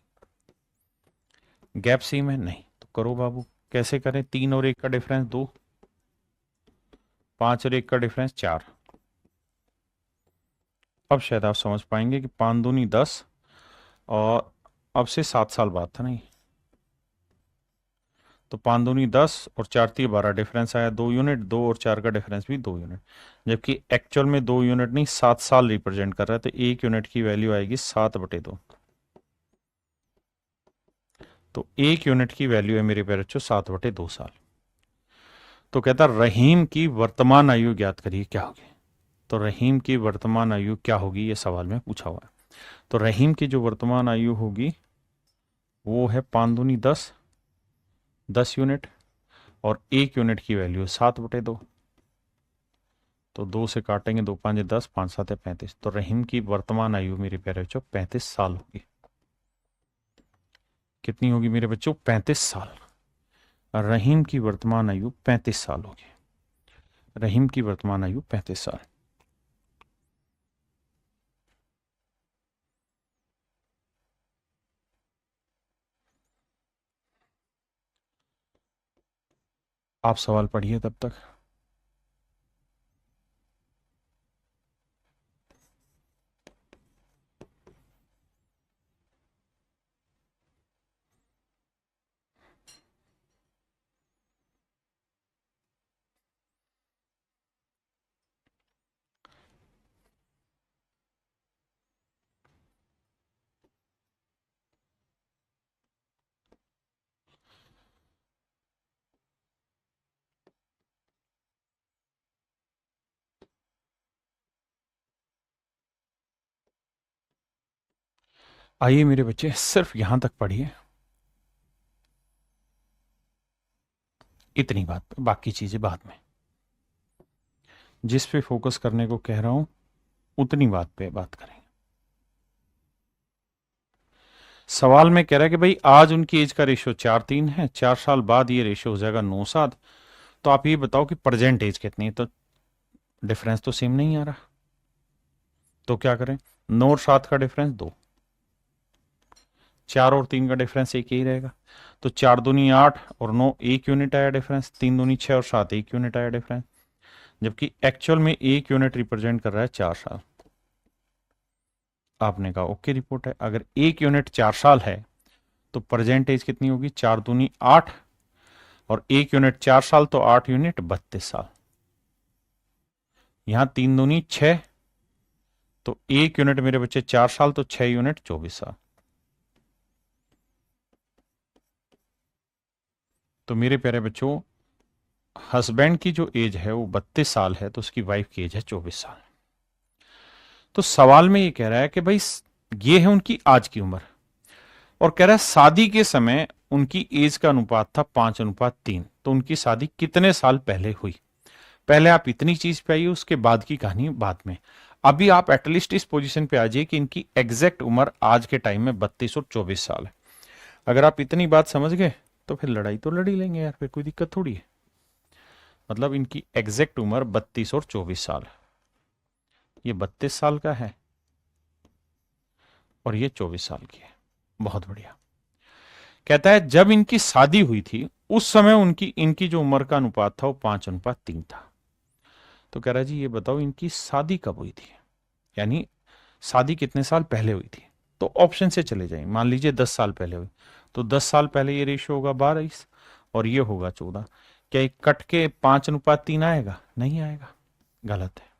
गैप सेम है नहीं, तो करो बाबू, कैसे करें, 3 और 1 का डिफरेंस 2, 5 और 1 का डिफरेंस 4। अब शायद आप समझ पाएंगे कि 5 दूनी 10, और अब से 7 साल बाद था नहीं, तो 5 दूनी 10 और 4 3 12, डिफरेंस आया 2 यूनिट, 2 और 4 का डिफरेंस भी 2 यूनिट। जबकि एक्चुअल में 2 यूनिट नहीं 7 साल रिप्रेजेंट कर रहा है, तो 1 यूनिट की वैल्यू आएगी 7/2। तो 1 यूनिट की वैल्यू है मेरे प्यारे बच्चों 7/2 साल। तो कहता रहीम की वर्तमान आयु ज्ञात करिए क्या होगी। तो रहीम की वर्तमान आयु क्या होगी ये सवाल में पूछा हुआ है। तो रहीम की जो वर्तमान आयु होगी वो है 5 दूनी 10, 10 यूनिट, और 1 यूनिट की वैल्यू 7/2। तो 2 से काटेंगे, 2 5 10, 5 7 35। तो रहीम की वर्तमान आयु मेरे प्यारे बच्चों 35 साल होगी। कितनी होगी मेरे बच्चों 35 साल। रहीम की वर्तमान आयु 35 साल होगी। रहीम की वर्तमान आयु 35 साल। आप सवाल पढ़िए तब तक। आइए मेरे बच्चे, सिर्फ यहां तक पढ़िए, इतनी बात, बाकी चीजें बाद में। जिस पे फोकस करने को कह रहा हूं उतनी बात पे बात करेंगे। सवाल में कह रहा है कि भाई आज उनकी एज का रेशियो 4:3 है, 4 साल बाद ये रेशियो हो जाएगा 9:7। तो आप ये बताओ कि प्रेजेंट एज कितनी है। तो डिफरेंस तो सेम नहीं आ रहा, तो क्या करें, 9 और 7 का डिफरेंस 2, 4 और 3 का डिफरेंस एक ही रहेगा। तो 4 दूनी 8 और 9 1 यूनिट आया डिफरेंस, 3 दूनी 6 और 7 1 यूनिट आया डिफरेंस। जबकि एक्चुअल में 1 यूनिट रिप्रेजेंट कर रहा है 4 साल। आपने कहा ओके रिपोर्ट है। अगर 1 यूनिट 4 साल है तो प्रेजेंट एज कितनी होगी? 4 दूनी 8, और 1 यूनिट 4 साल तो 8 यूनिट 32 साल। यहां 3 दूनी 6, तो 1 यूनिट मेरे बच्चे 4 साल तो 6 यूनिट 24 साल। तो मेरे प्यारे बच्चों, हस्बैंड की जो एज है वो 32 साल है, तो उसकी वाइफ की एज है 24 साल। तो सवाल में ये कह रहा है कि भाई ये है उनकी आज की उम्र, और कह रहा है शादी के समय उनकी एज का अनुपात था 5:3। तो उनकी शादी कितने साल पहले हुई? पहले आप इतनी चीज पे आइए, उसके बाद की कहानी बाद में। अभी आप एटलीस्ट इस पोजीशन पे आ जाइए कि इनकी एग्जैक्ट उम्र आज के टाइम में 32 और 24 साल है। अगर आप इतनी बात समझ गए तो फिर लड़ाई तो लड़ ही लेंगे यार, फिर कोई दिक्कत थोड़ी है। मतलब इनकी एग्जैक्ट उम्र 32 और 24 साल है। ये 32 साल का है और ये 24 साल की है। बहुत बढ़िया। कहता है जब इनकी शादी हुई थी उस समय उनकी इनकी जो उम्र का अनुपात था वो 5:3 था। तो कह रहा है जी ये बताओ इनकी शादी कब हुई थी, यानी शादी कितने साल पहले हुई थी। तो ऑप्शन से चले जाएं। मान लीजिए 10 साल पहले हुई, तो 10 साल पहले ये रेशियो होगा 22 और ये होगा 14। क्या ये कट के 5:3 आएगा? नहीं आएगा, गलत है।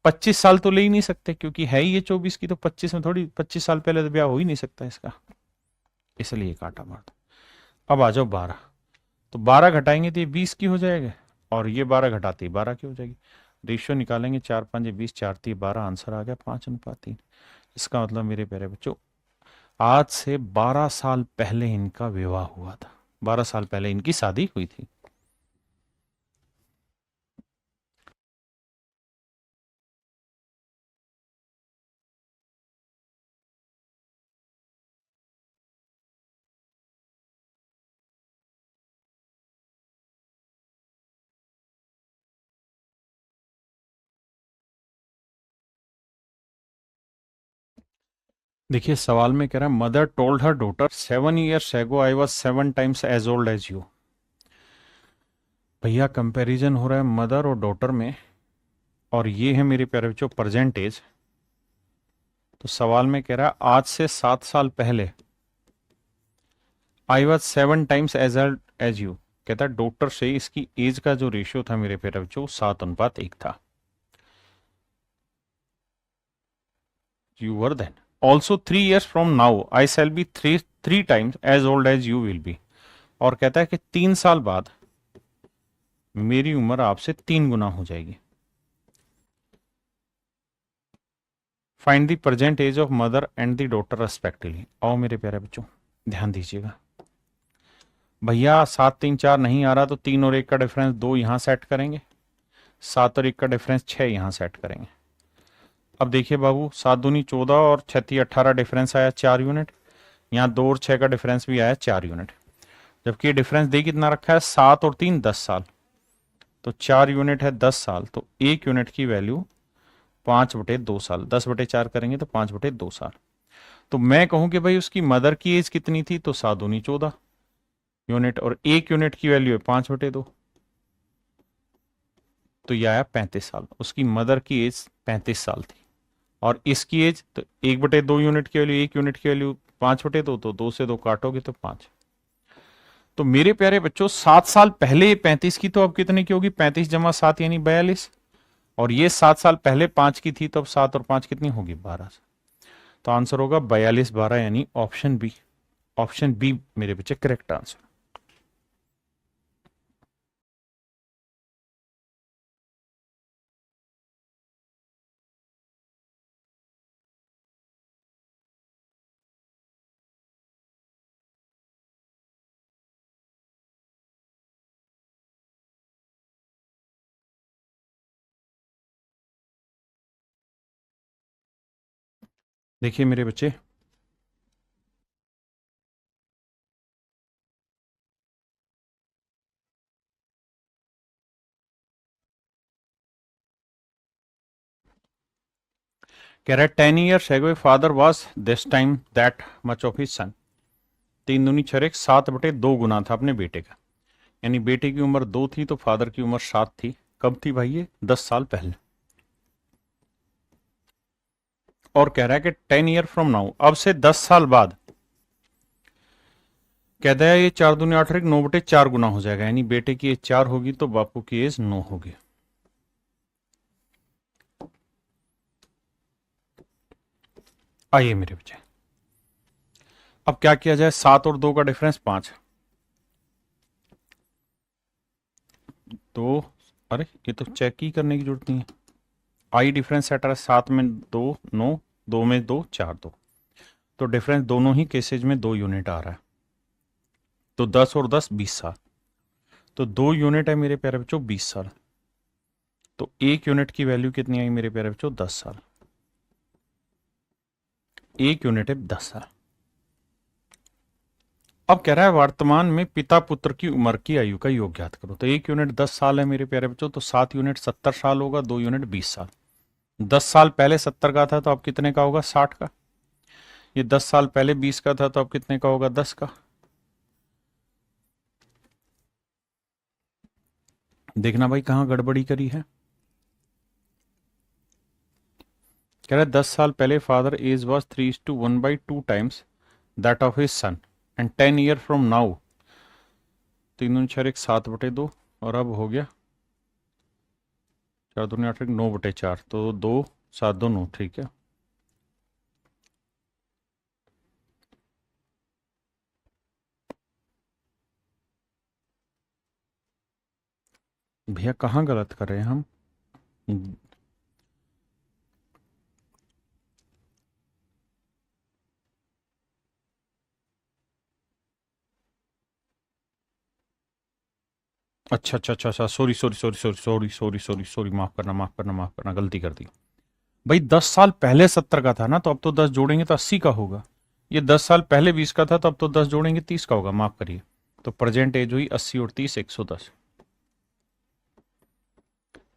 25 साल तो ले ही नहीं सकते क्योंकि है ही ये 24 की, तो 25 में थोड़ी 25 साल पहले तो ब्याह हो ही नहीं सकता इसका, इसलिए काटा मार दो। अब आ जाओ 12, तो 12 घटाएंगे तो ये 20 की हो जाएगा, और ये 12 घटाते ही 12 की हो जाएगी। रेशियो निकालेंगे 4 5 20, 4 3 12, आंसर आ गया 5:3। इसका मतलब मेरे प्यारे बच्चों आज से 12 साल पहले इनका विवाह हुआ था, 12 साल पहले इनकी शादी हुई थी। देखिए सवाल में कह रहा है mother told her daughter 7 years ago I was 7 times as old as you. भैया कंपैरिजन हो रहा है मदर और डॉटर में, और ये है मेरे प्यारे बच्चों प्रेजेंट एज। तो सवाल में कह रहा है आज से 7 साल पहले I was 7 times as old as you. कहता है डॉटर से इसकी एज का जो रेशियो था मेरे प्यारे बच्चों 7:1 था। You were then also 3 years from now I shall be three times as old as you will be. और कहता है कि 3 साल बाद मेरी उम्र आपसे 3 गुना हो जाएगी। Find the present age of mother and the daughter respectively. आओ मेरे प्यारे बच्चों ध्यान दीजिएगा। भैया 7 3 4 नहीं आ रहा, तो 3 और 1 का डिफरेंस 2 यहां सेट करेंगे, 7 और 1 का डिफरेंस 6 यहां सेट करेंगे। अब देखिए बाबू 7 दूनी 14 और 6 18 डिफरेंस आया 4 यूनिट। यहाँ 2 और 6 का डिफरेंस भी आया 4 यूनिट। जबकि ये डिफरेंस दे कितना रखा है 7 और 3 10 साल, तो 4 यूनिट है 10 साल, तो 1 यूनिट की वैल्यू 5/2 साल। 10/4 करेंगे तो 5/2 साल। तो मैं कहूं कि भाई उसकी मदर की एज कितनी थी, तो 7 दूनी 14 यूनिट, और 1 यूनिट की वैल्यू है 5/2, तो यह आया 35 साल। उसकी मदर की एज 35 साल थी, और इसकी एज तो 1/2 यूनिट की वैल्यू, 1 यूनिट की वैल्यू 5/2, तो 2 से 2 काटोगे तो 5। तो मेरे प्यारे बच्चों 7 साल पहले 35 की, तो अब कितने की होगी? 35 जमा 7 यानी 42, और ये 7 साल पहले 5 की थी, तो अब 7 और 5 कितनी होगी? 12। तो आंसर होगा 42 12, यानी ऑप्शन बी। ऑप्शन बी मेरे बच्चे करेक्ट आंसर। देखिए मेरे बच्चे कह रहा है 10 years ago father was this time that much of his सन। 3 दूनी 6 7/2 गुना था अपने बेटे का, यानी बेटे की उम्र 2 थी तो फादर की उम्र 7 थी। कब थी भाई ये? 10 साल पहले। और कह रहा है कि 10 ईयर फ्रॉम नाउ, अब से 10 साल बाद कहता है ये 4 दूनी 8 9 बटे 4 गुना हो जाएगा, यानी बेटे की एज 4 होगी तो बापू की एज 9 होगी। आइए मेरे बच्चे, अब क्या किया जाए? 7 और 2 का डिफरेंस 5। तो अरे ये तो चेक ही करने की जरूरत नहीं है। आई डिफरेंस सेट रहा है, 7 में 2 9, 2 में 2 4 2, तो डिफरेंस दोनों ही केसेज में 2 यूनिट आ रहा है। तो 10 और 10 20 साल, तो 2 यूनिट है मेरे प्यारे बच्चों 20 साल। तो 1 यूनिट की वैल्यू कितनी आई मेरे प्यारे बच्चों? 10 साल। 1 यूनिट है 10 साल। अब कह रहा है वर्तमान में पिता पुत्र की उम्र की आयु का योग ज्ञात करो। तो 1 यूनिट 10 साल है मेरे प्यारे बच्चों, तो 7 यूनिट 70 साल होगा, 2 यूनिट 20 साल। 10 साल पहले 70 का था तो अब कितने का होगा? 60 का। ये 10 साल पहले 20 का था तो अब कितने का होगा? 10 का। देखना भाई कहां गड़बड़ी करी है। कह रहा है 10 साल पहले father age was 3:1/2 times that of his son, and 10 year from now 3 दूनी 4 7/2, और अब हो गया 4 दूनी 8 9/4, तो 2 7 2 9, ठीक है। भैया कहाँ गलत कर रहे हैं हम? अच्छा अच्छा अच्छा अच्छा, sorry sorry sorry sorry sorry sorry sorry sorry, माफ करना माफ करना माफ करना, गलती कर दी भाई। 10 साल पहले 70 का था ना, तो अब तो 10 जोड़ेंगे तो 80 का होगा। ये 10 साल पहले 20 का था तो अब तो 10 जोड़ेंगे 30 का होगा, माफ करिए। तो प्रेजेंट एज हुई 80 और 30 110,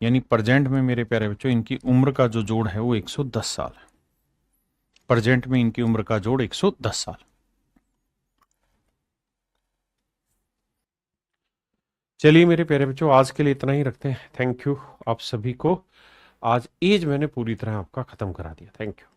यानी प्रेजेंट में मेरे प्यारे बच्चों इनकी उम्र का जो जोड़ है वो 110 साल है। प्रेजेंट में इनकी उम्र का जोड़ 110 साल। चलिए मेरे प्यारे बच्चों, आज के लिए इतना ही रखते हैं। थैंक यू आप सभी को। आज एज मैंने पूरी तरह आपका खत्म करा दिया। Thank you.